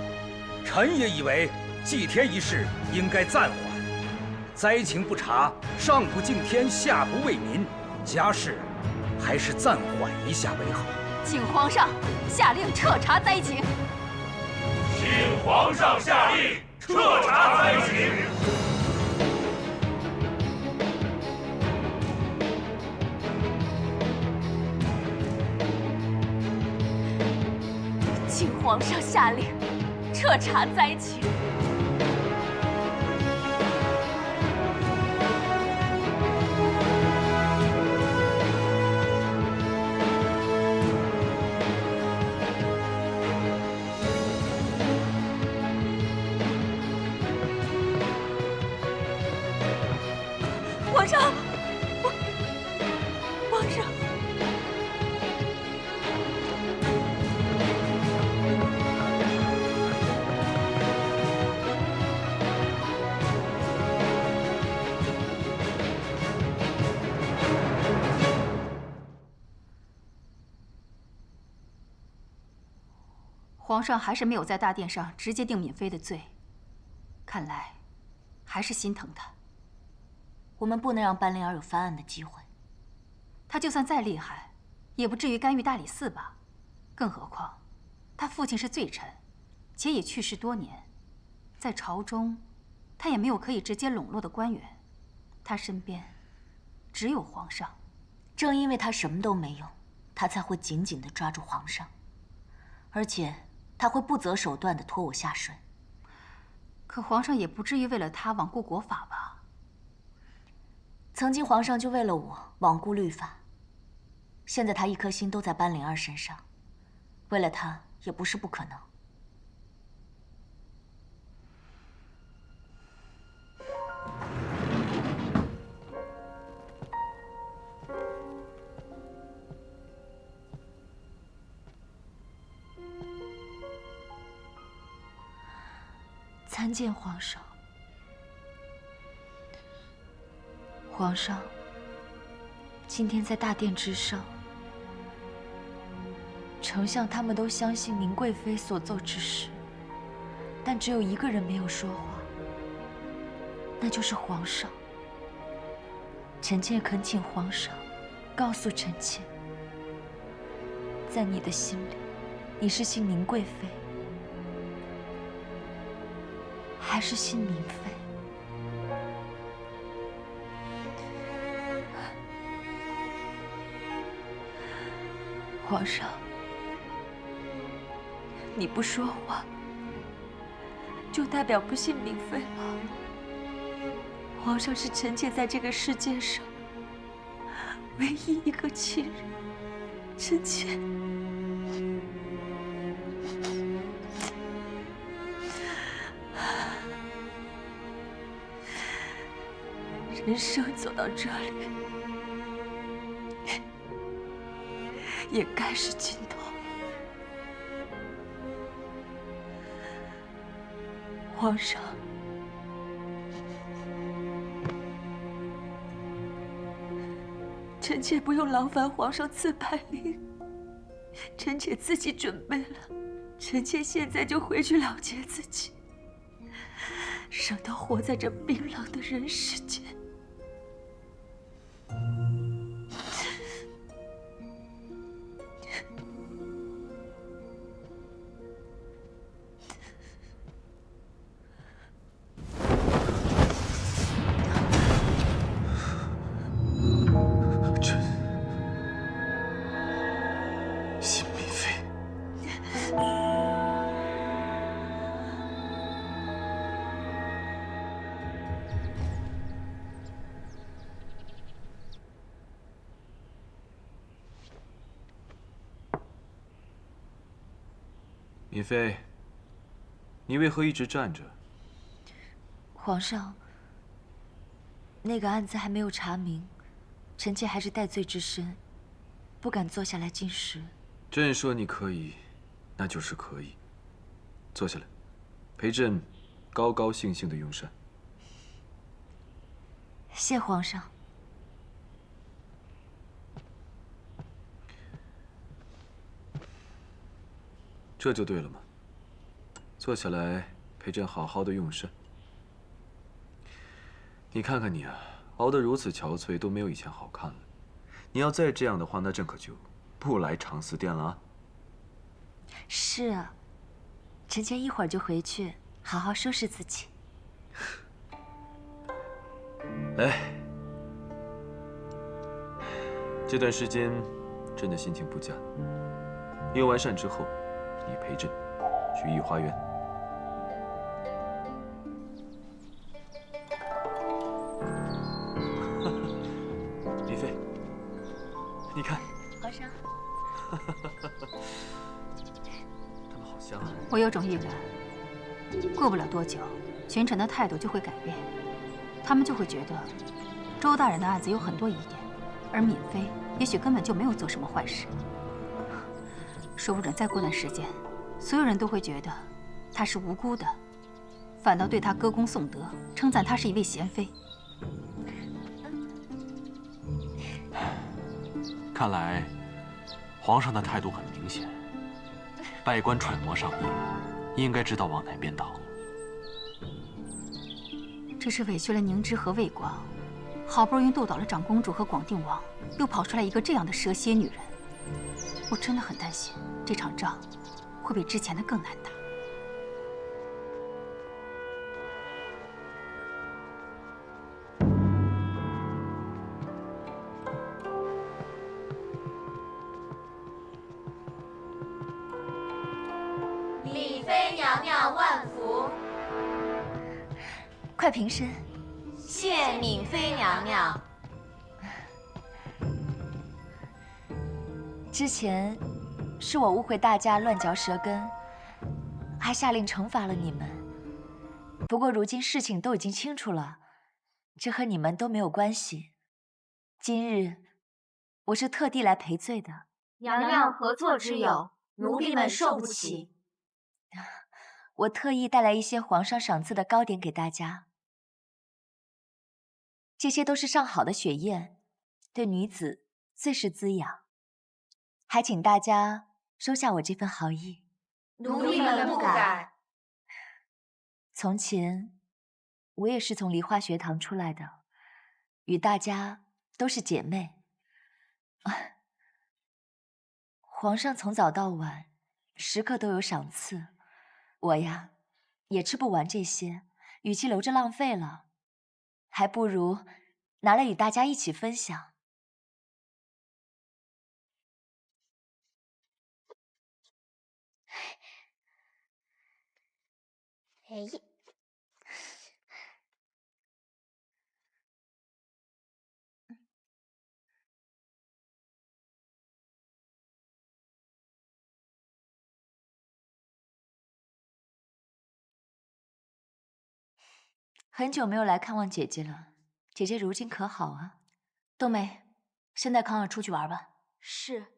臣也以为祭天一事应该暂缓，灾情不查，上不敬天，下不为民，家事还是暂缓一下为好。请皇上下令彻查灾情。请皇上下令彻查灾情。请皇上下令彻查灾情。皇上，皇上。皇上还是没有在大殿上直接定闵妃的罪，看来还是心疼她。我们不能让班灵儿有翻案的机会。她就算再厉害，也不至于干预大理寺吧？更何况，她父亲是罪臣，且已去世多年，在朝中，她也没有可以直接笼络的官员，她身边只有皇上。正因为她什么都没有，她才会紧紧地抓住皇上，而且她会不择手段地拖我下水。可皇上也不至于为了她罔顾国法吧？曾经皇上就为了我罔顾律法，现在他一颗心都在班灵儿身上，为了他也不是不可能。参见皇上。皇上，今天在大殿之上，丞相他们都相信宁贵妃所奏之事，但只有一个人没有说话，那就是皇上。臣妾恳请皇上告诉臣妾，在你的心里，你是信宁贵妃，还是信明妃？皇上，你不说话，就代表不信明妃了。皇上是臣妾在这个世界上唯一一个亲人，臣妾人生走到这里，也该是尽头。皇上，臣妾不用劳烦皇上赐牌令，臣妾自己准备了。臣妾现在就回去了结自己，省得活在这冰冷的人世间。信宓妃。敏妃，你为何一直站着？皇上，那个案子还没有查明，臣妾还是戴罪之身，不敢坐下来进食。朕说你可以，那就是可以。坐下来，陪朕高高兴兴的用膳。谢皇上。这就对了嘛。坐下来，陪朕好好的用膳。你看看你啊，熬得如此憔悴，都没有以前好看了。你要再这样的话，那朕可就不来长思殿了啊。是啊，臣妾一会儿就回去，好好收拾自己。来，这段时间朕的心情不佳。用完膳之后，你陪朕去御花园。李妃，你看，皇上，他们好香啊！我有种预感，过不了多久，群臣的态度就会改变，他们就会觉得周大人的案子有很多疑点，而敏妃也许根本就没有做什么坏事。说不准再过段时间，所有人都会觉得她是无辜的，反倒对她歌功颂德，称赞她是一位贤妃。看来，皇上的态度很明显，拜官揣摩上意，应该知道往哪边倒。这是委屈了宁芝和魏广，好不容易斗倒了长公主和广定王，又跑出来一个这样的蛇蝎女人。我真的很担心这场仗会比之前的更难打。李妃娘娘万福。快平身。谢敏妃娘娘。之前是我误会大家乱嚼舌根，还下令惩罚了你们。不过如今事情都已经清楚了，这和你们都没有关系。今日我是特地来赔罪的。娘娘何错之有？奴婢们受不起。我特意带来一些皇上赏赐的糕点给大家，这些都是上好的血燕，对女子最是滋养。还请大家收下我这份好意。奴婢们不敢。从前我也是从梨花学堂出来的，与大家都是姐妹。皇上从早到晚，时刻都有赏赐，我呀也吃不完这些，与其留着浪费了，还不如拿来与大家一起分享。哎，很久没有来看望姐姐了，姐姐如今可好啊？冬梅，先带康儿出去玩吧。是。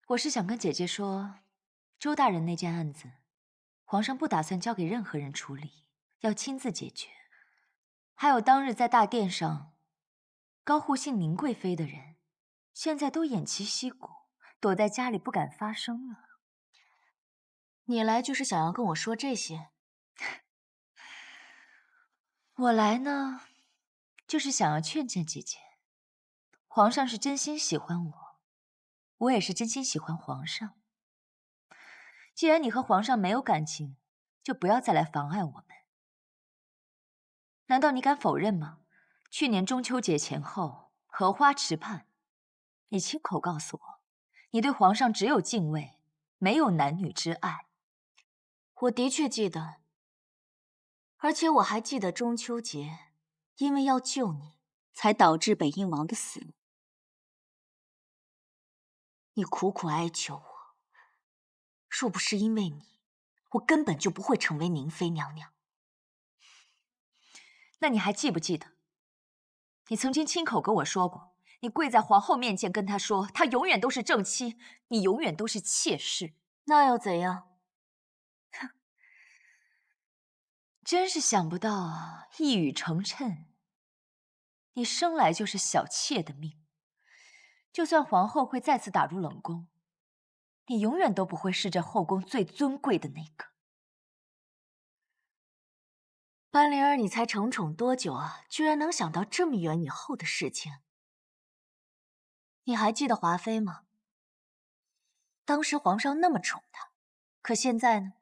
我是想跟姐姐说，周大人那件案子，皇上不打算交给任何人处理，要亲自解决。还有当日在大殿上高呼姓宁贵妃的人，现在都偃旗息鼓，躲在家里不敢发声了。你来就是想要跟我说这些？我来呢，就是想要劝劝姐姐。皇上是真心喜欢我，我也是真心喜欢皇上。既然你和皇上没有感情，就不要再来妨碍我们。难道你敢否认吗？去年中秋节前后，荷花池畔，你亲口告诉我，你对皇上只有敬畏，没有男女之爱。我的确记得，而且我还记得中秋节，因为要救你，才导致北婴王的死。你苦苦哀求我，若不是因为你，我根本就不会成为宁妃娘娘。那你还记不记得，你曾经亲口跟我说过，你跪在皇后面前跟她说，她永远都是正妻，你永远都是妾室。那又怎样？哼，真是想不到啊，一语成谶。你生来就是小妾的命。就算皇后会再次打入冷宫，你永远都不会是这后宫最尊贵的那个。班灵儿，你才承宠多久啊？居然能想到这么远以后的事情。你还记得华妃吗？当时皇上那么宠她，可现在呢？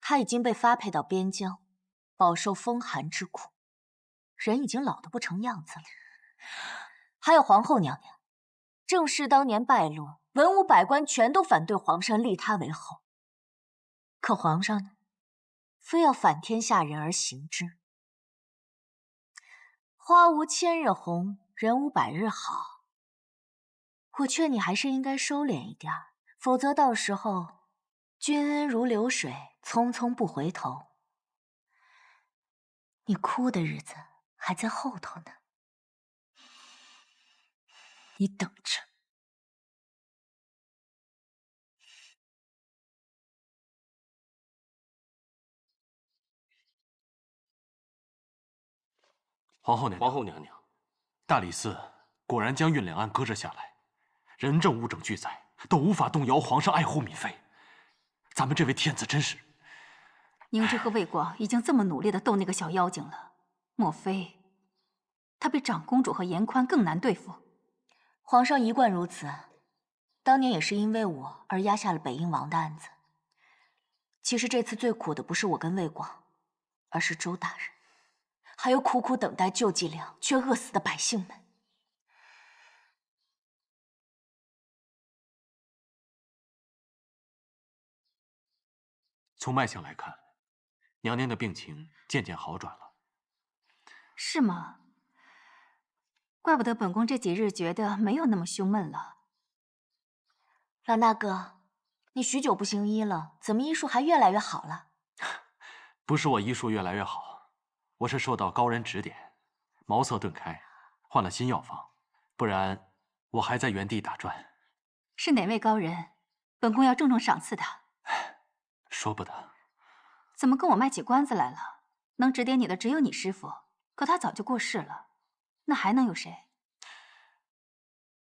她已经被发配到边疆，饱受风寒之苦，人已经老得不成样子了。还有皇后娘娘。正是当年败露，文武百官全都反对皇上立她为后。可皇上呢，非要反天下人而行之。花无千日红，人无百日好。我劝你还是应该收敛一点，否则到时候君恩如流水，匆匆不回头。你哭的日子还在后头呢。你等着。皇后娘娘，皇后娘娘，大理寺果然将运两案搁置下来，人证物证俱在，都无法动摇皇上爱护敏妃。咱们这位天子真是……宁芝和魏广已经这么努力的斗那个小妖精了，莫非他比长公主和严宽更难对付？皇上一贯如此，当年也是因为我而压下了北婴王的案子。其实这次最苦的不是我跟魏广，而是周大人，还有苦苦等待救济粮却饿死的百姓们。从脉象来看，娘娘的病情渐渐好转了。是吗？怪不得本宫这几日觉得没有那么胸闷了。郎大哥，你许久不行医了，怎么医术还越来越好了？不是我医术越来越好，我是受到高人指点，茅塞顿开，换了新药方，不然我还在原地打转。是哪位高人？本宫要重重赏赐他。说不得。怎么跟我卖起关子来了？能指点你的只有你师父，可他早就过世了，那还能有谁？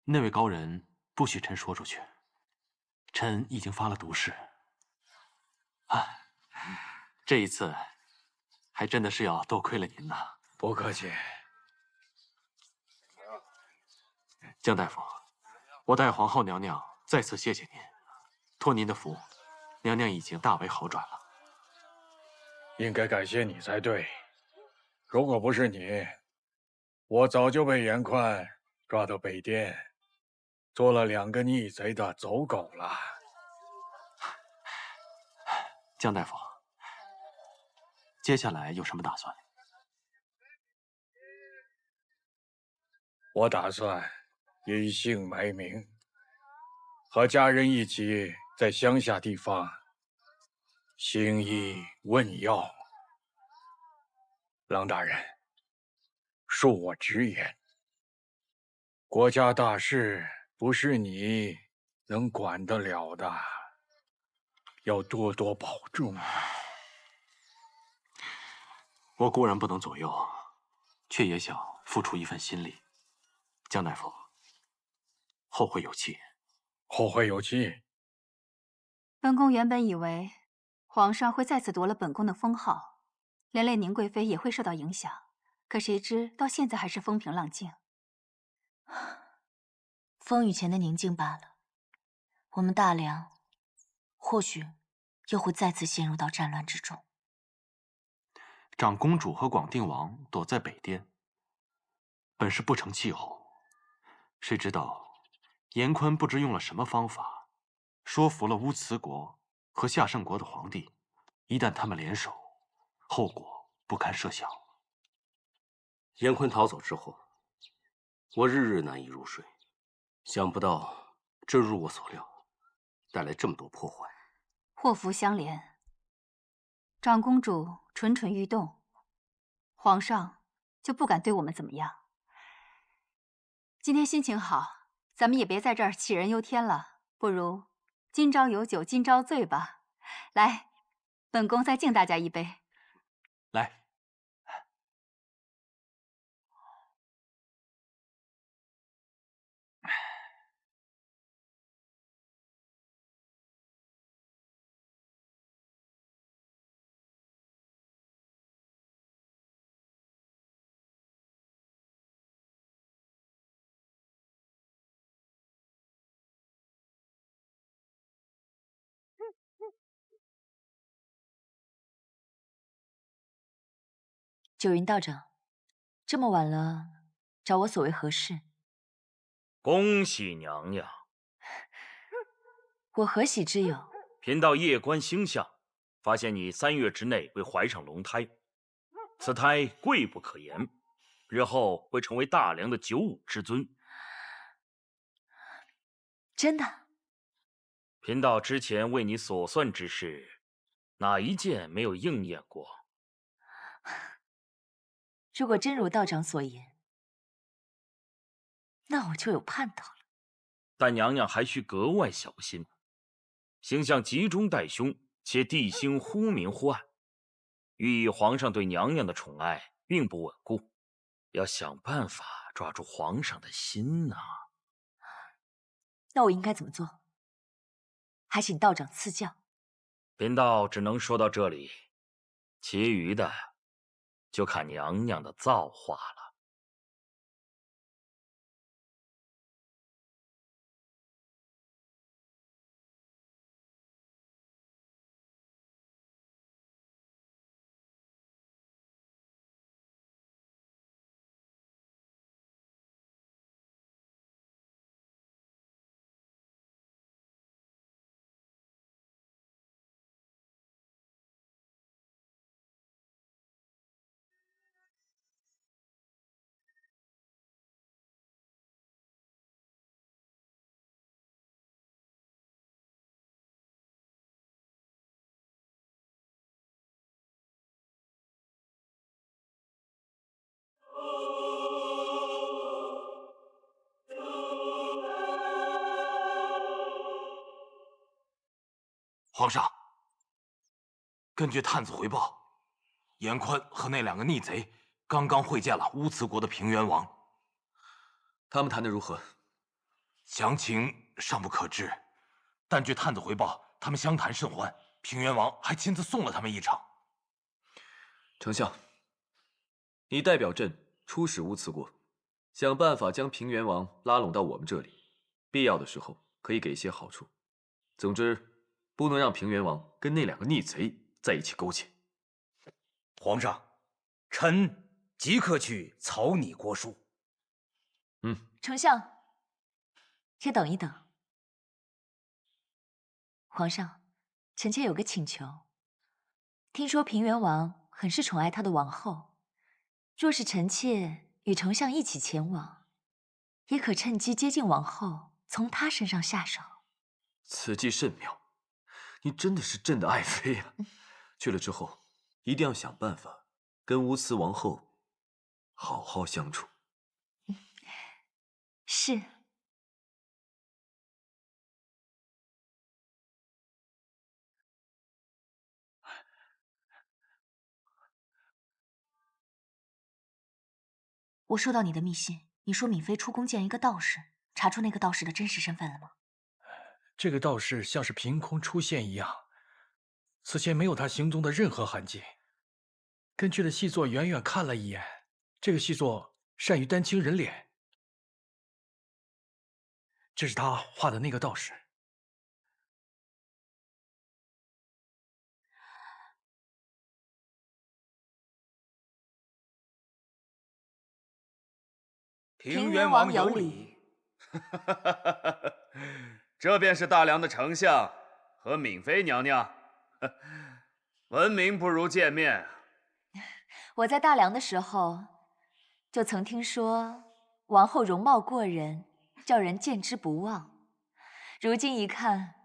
那位高人不许臣说出去，臣已经发了毒誓。啊，这一次还真的是要多亏了您呐。不客气。江大夫，我代皇后娘娘再次谢谢您，托您的福，娘娘已经大为好转了。应该感谢你才对，如果不是你，我早就被严宽抓到北殿，做了2个逆贼的走狗了。江大夫，接下来有什么打算？我打算隐姓埋名，和家人一起在乡下地方行医问药。郎大人，恕我直言，国家大事不是你能管得了的，要多多保重。我固然不能左右，却也想付出一份心力。江大夫，后会有期。后会有期。本宫原本以为皇上会再次夺了本宫的封号，连累宁贵妃也会受到影响，可谁知到现在还是风平浪静。风雨前的宁静罢了，我们大梁或许又会再次陷入到战乱之中。长公主和广定王躲在北殿，本是不成气候，谁知道严宽不知用了什么方法，说服了乌兹国和夏圣国的皇帝，一旦他们联手，后果不堪设想。严宽逃走之后，我日日难以入睡，想不到真如我所料，带来这么多破坏。祸福相连，长公主蠢蠢欲动，皇上就不敢对我们怎么样。今天心情好，咱们也别在这儿杞人忧天了，不如今朝有酒今朝醉吧。来，本宫再敬大家一杯。来。九云道长，这么晚了，找我所为何事？恭喜娘娘！我何喜之有？贫道夜观星象，发现你3月之内会怀上龙胎，此胎贵不可言，日后会成为大梁的95之尊。真的？贫道之前为你所算之事，哪一件没有应验过？如果真如道长所言，那我就有盼头了。但娘娘还需格外小心，星象吉中带凶，且地星忽明忽暗，寓意皇上对娘娘的宠爱并不稳固，要想办法抓住皇上的心呐。那我应该怎么做？还请道长赐教。贫道只能说到这里，其余的就看娘娘的造化了。皇上，根据探子回报，严宽和那2个逆贼刚刚会见了乌兹国的平原王。他们谈得如何？详情尚不可知，但据探子回报，他们相谈甚欢，平原王还亲自送了他们一场。丞相，你代表朕出使乌兹国，想办法将平原王拉拢到我们这里，必要的时候可以给些好处。总之，不能让平原王跟那2个逆贼在一起勾结。皇上，臣即刻去草拟国书。丞相，先等一等。皇上，臣妾有个请求。听说平原王很是宠爱他的王后，若是臣妾与丞相一起前往，也可趁机接近王后，从他身上下手。此计甚妙。你真的是朕的爱妃啊！去了之后，一定要想办法跟乌兹王后好好相处。是。我收到你的密信，你说敏妃出宫见一个道士，查出那个道士的真实身份了吗？这个道士像是凭空出现一样，此前没有他行踪的任何痕迹。根据了细作远远看了一眼，这个细作善于丹青人脸，这是他画的那个道士。平原王有礼。这便是大梁的丞相和敏妃娘娘，闻名不如见面。我在大梁的时候，就曾听说王后容貌过人，叫人见之不忘。如今一看，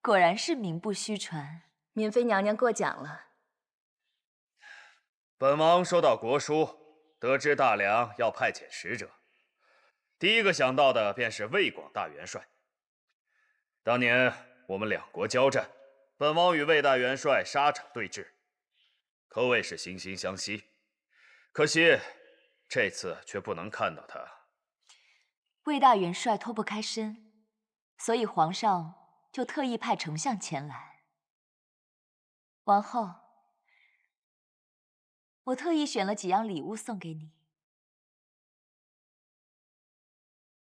果然是名不虚传。敏妃娘娘过奖了。本王收到国书，得知大梁要派遣使者，第一个想到的便是魏广大元帅。当年我们两国交战，本王与魏大元帅沙场对峙，可谓是惺惺相惜。可惜这次却不能看到他。魏大元帅脱不开身，所以皇上就特意派丞相前来。王后，我特意选了几样礼物送给你。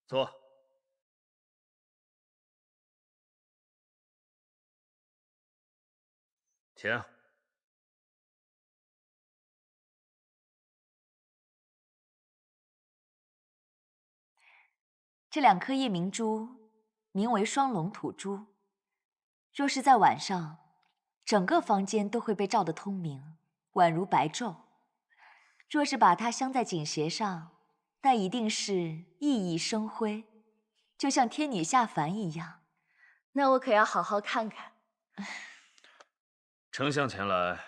坐。请。这2颗夜明珠名为双龙吐珠，若是在晚上，整个房间都会被照得通明，宛如白昼。若是把它镶在颈斜上，那一定是熠熠生辉，就像天女下凡一样。那我可要好好看看。丞相前来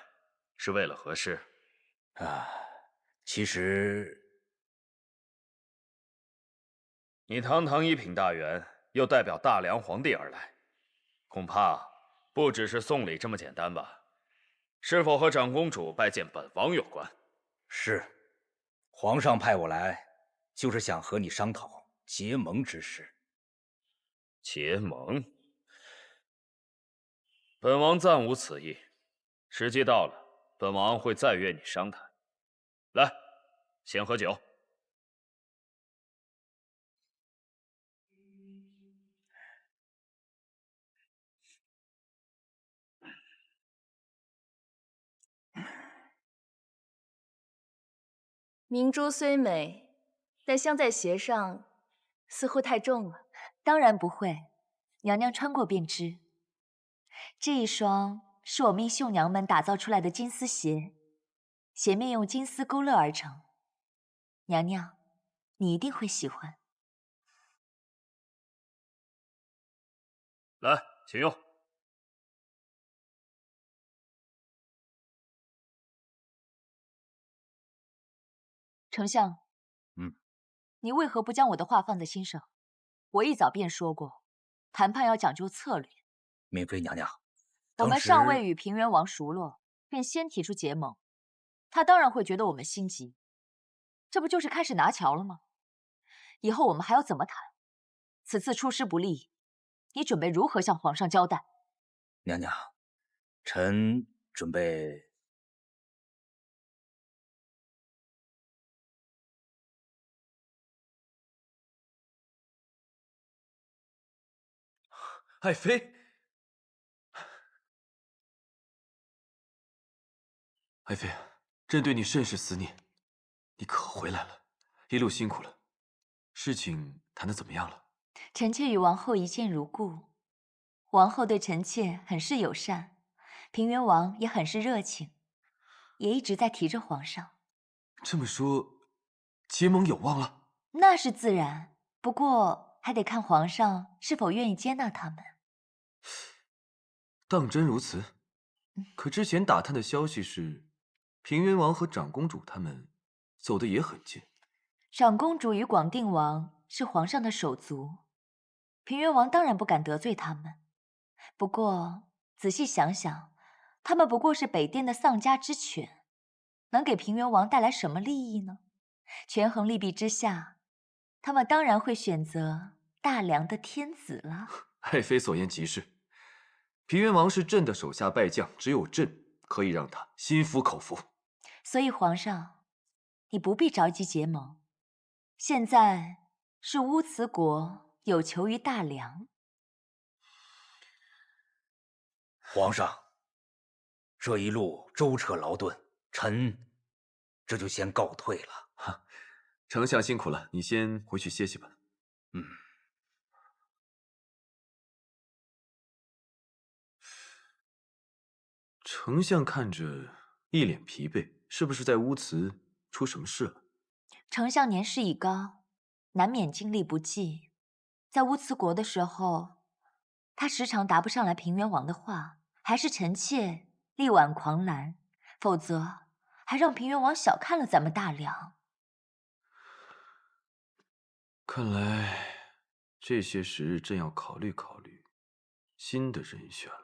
是为了何事？其实你堂堂一品大员，又代表大梁皇帝而来，恐怕不只是送礼这么简单吧？是否和长公主拜见本王有关？是，皇上派我来，就是想和你商讨结盟之事。结盟？本王暂无此意，时机到了，本王会再约你商谈。来，先喝酒。明珠虽美，但镶在鞋上似乎太重了。当然不会，娘娘穿过便知。这一双是我命绣娘们打造出来的金丝鞋，鞋面用金丝勾勒而成。娘娘，你一定会喜欢。来，请用。丞相，你为何不将我的话放在心上？我一早便说过，谈判要讲究策略。敏妃娘娘，我们尚未与平原王熟络，便先提出结盟，他当然会觉得我们心急。这不就是开始拿桥了吗？以后我们还要怎么谈？此次出师不利，你准备如何向皇上交代？娘娘，臣准备。爱妃，爱妃，朕对你甚是思念，你可回来了，一路辛苦了。事情谈得怎么样了？臣妾与王后一见如故，王后对臣妾很是友善，平原王也很是热情，也一直在提着皇上。这么说，结盟有望了？那是自然，不过还得看皇上是否愿意接纳他们。当真如此？可之前打探的消息是，平原王和长公主他们走得也很近。长公主与广定王是皇上的手足，平原王当然不敢得罪他们。不过仔细想想，他们不过是北滇的丧家之犬，能给平原王带来什么利益呢？权衡利弊之下，他们当然会选择大梁的天子了。爱妃所言极是，平原王是朕的手下败将，只有朕可以让他心服口服。所以皇上，你不必着急结盟。现在是乌兹国有求于大梁。皇上，这一路舟车劳顿，臣这就先告退了。哈，丞相辛苦了，你先回去歇息吧。丞相看着一脸疲惫，是不是在乌兹出什么事了？丞相年事已高，难免精力不济。在乌兹国的时候，他时常答不上来平原王的话，还是臣妾力挽狂澜，否则还让平原王小看了咱们大梁。看来这些时日朕要考虑考虑新的人选了。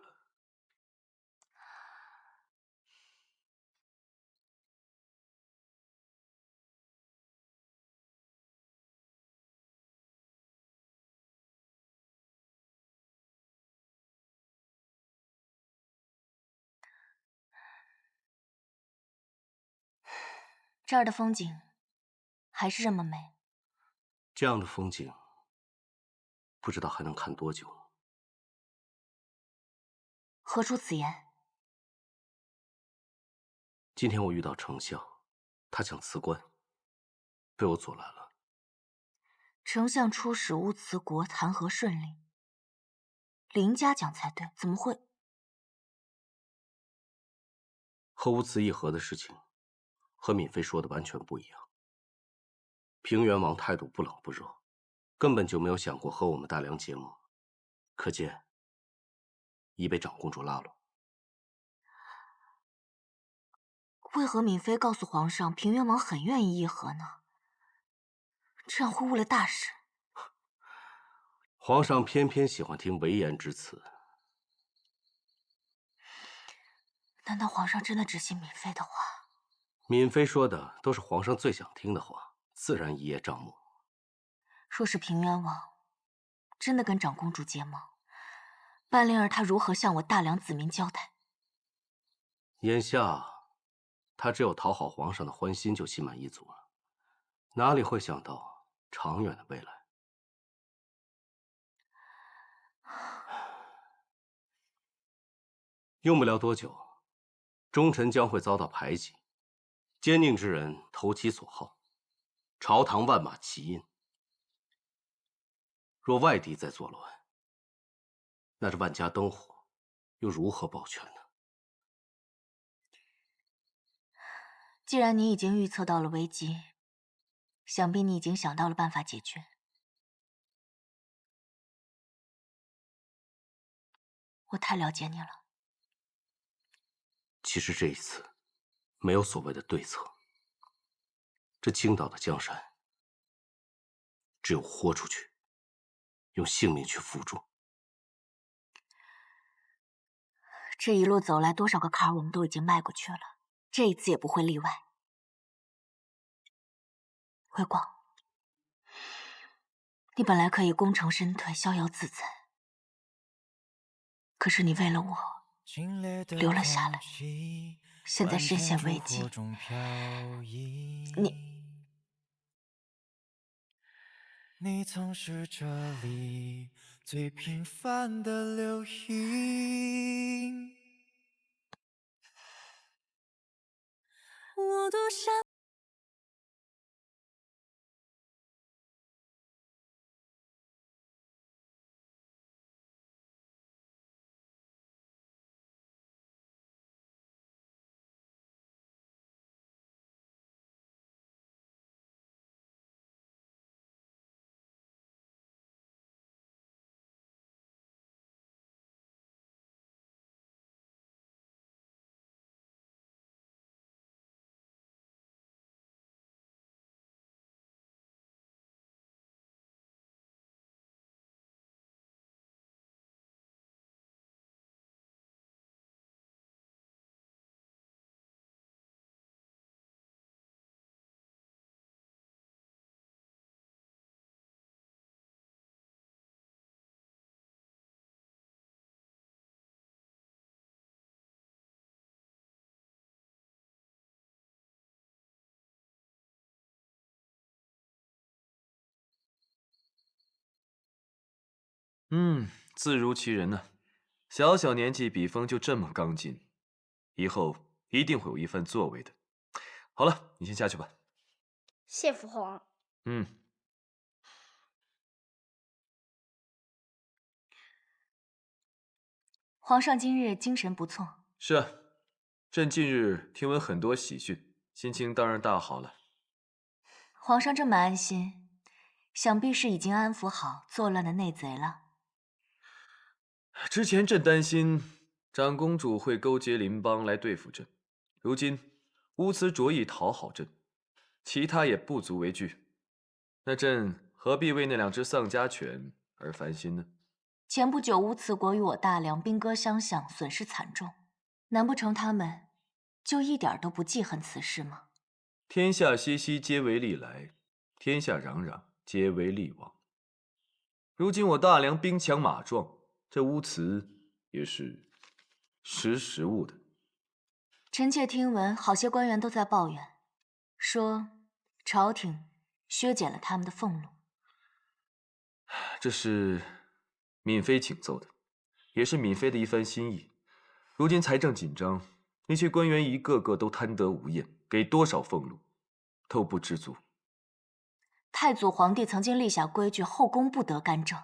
这儿的风景还是这么美。这样的风景，不知道还能看多久。何出此言？今天我遇到丞相，他想辞官，被我阻拦了。丞相出使乌兹国，谈何顺利？林家讲才对，怎么会？和乌兹议和的事情，和闵妃说的完全不一样。平原王态度不冷不热，根本就没有想过和我们大梁结盟，可见已被长公主拉拢。为何闵妃告诉皇上，平原王很愿意议和呢？这样会误了大事。皇上偏偏喜欢听唯言之词。难道皇上真的只信闵妃的话？闵妃说的都是皇上最想听的话，自然一叶障目。若是平原王真的跟长公主结盟，半灵儿她如何向我大梁子民交代？眼下，他只有讨好皇上的欢心就心满意足了，哪里会想到长远的未来？用不了多久，忠臣将会遭到排挤，奸佞之人投其所好，朝堂万马齐喑。若外敌在作乱，那这万家灯火又如何保全呢？既然你已经预测到了危机，想必你已经想到了办法解决。我太了解你了。其实这一次，没有所谓的对策。这青岛的江山，只有豁出去，用性命去付出。这一路走来，多少个坎儿我们都已经迈过去了，这一次也不会例外。辉光，你本来可以功成身退，逍遥自在，可是你为了我留了下来，现在身陷危机，你曾是这里最平凡的流萤，我多想。自如其人呢。小小年纪，笔锋就这么刚劲，以后一定会有一番作为的。好了，你先下去吧。谢父皇。皇上今日精神不错。是啊，朕近日听闻很多喜讯，心情当然大好了。皇上这么安心，想必是已经安抚好作乱的内贼了。之前朕担心长公主会勾结邻邦来对付朕，如今乌兹着意讨好朕，其他也不足为惧。那朕何必为那2只丧家犬而烦心呢？前不久乌兹国与我大梁兵戈相向，损失惨重，难不成他们就一点都不记恨此事吗？天下熙熙，皆为利来；天下攘攘，皆为利往。如今我大梁兵强马壮，这乌兹也是识时务的。臣妾听闻，好些官员都在抱怨，说朝廷削减了他们的俸禄。这是闵妃请奏的，也是闵妃的一番心意。如今财政紧张，那些官员一个个都贪得无厌，给多少俸禄都不知足。太祖皇帝曾经立下规矩，后宫不得干政。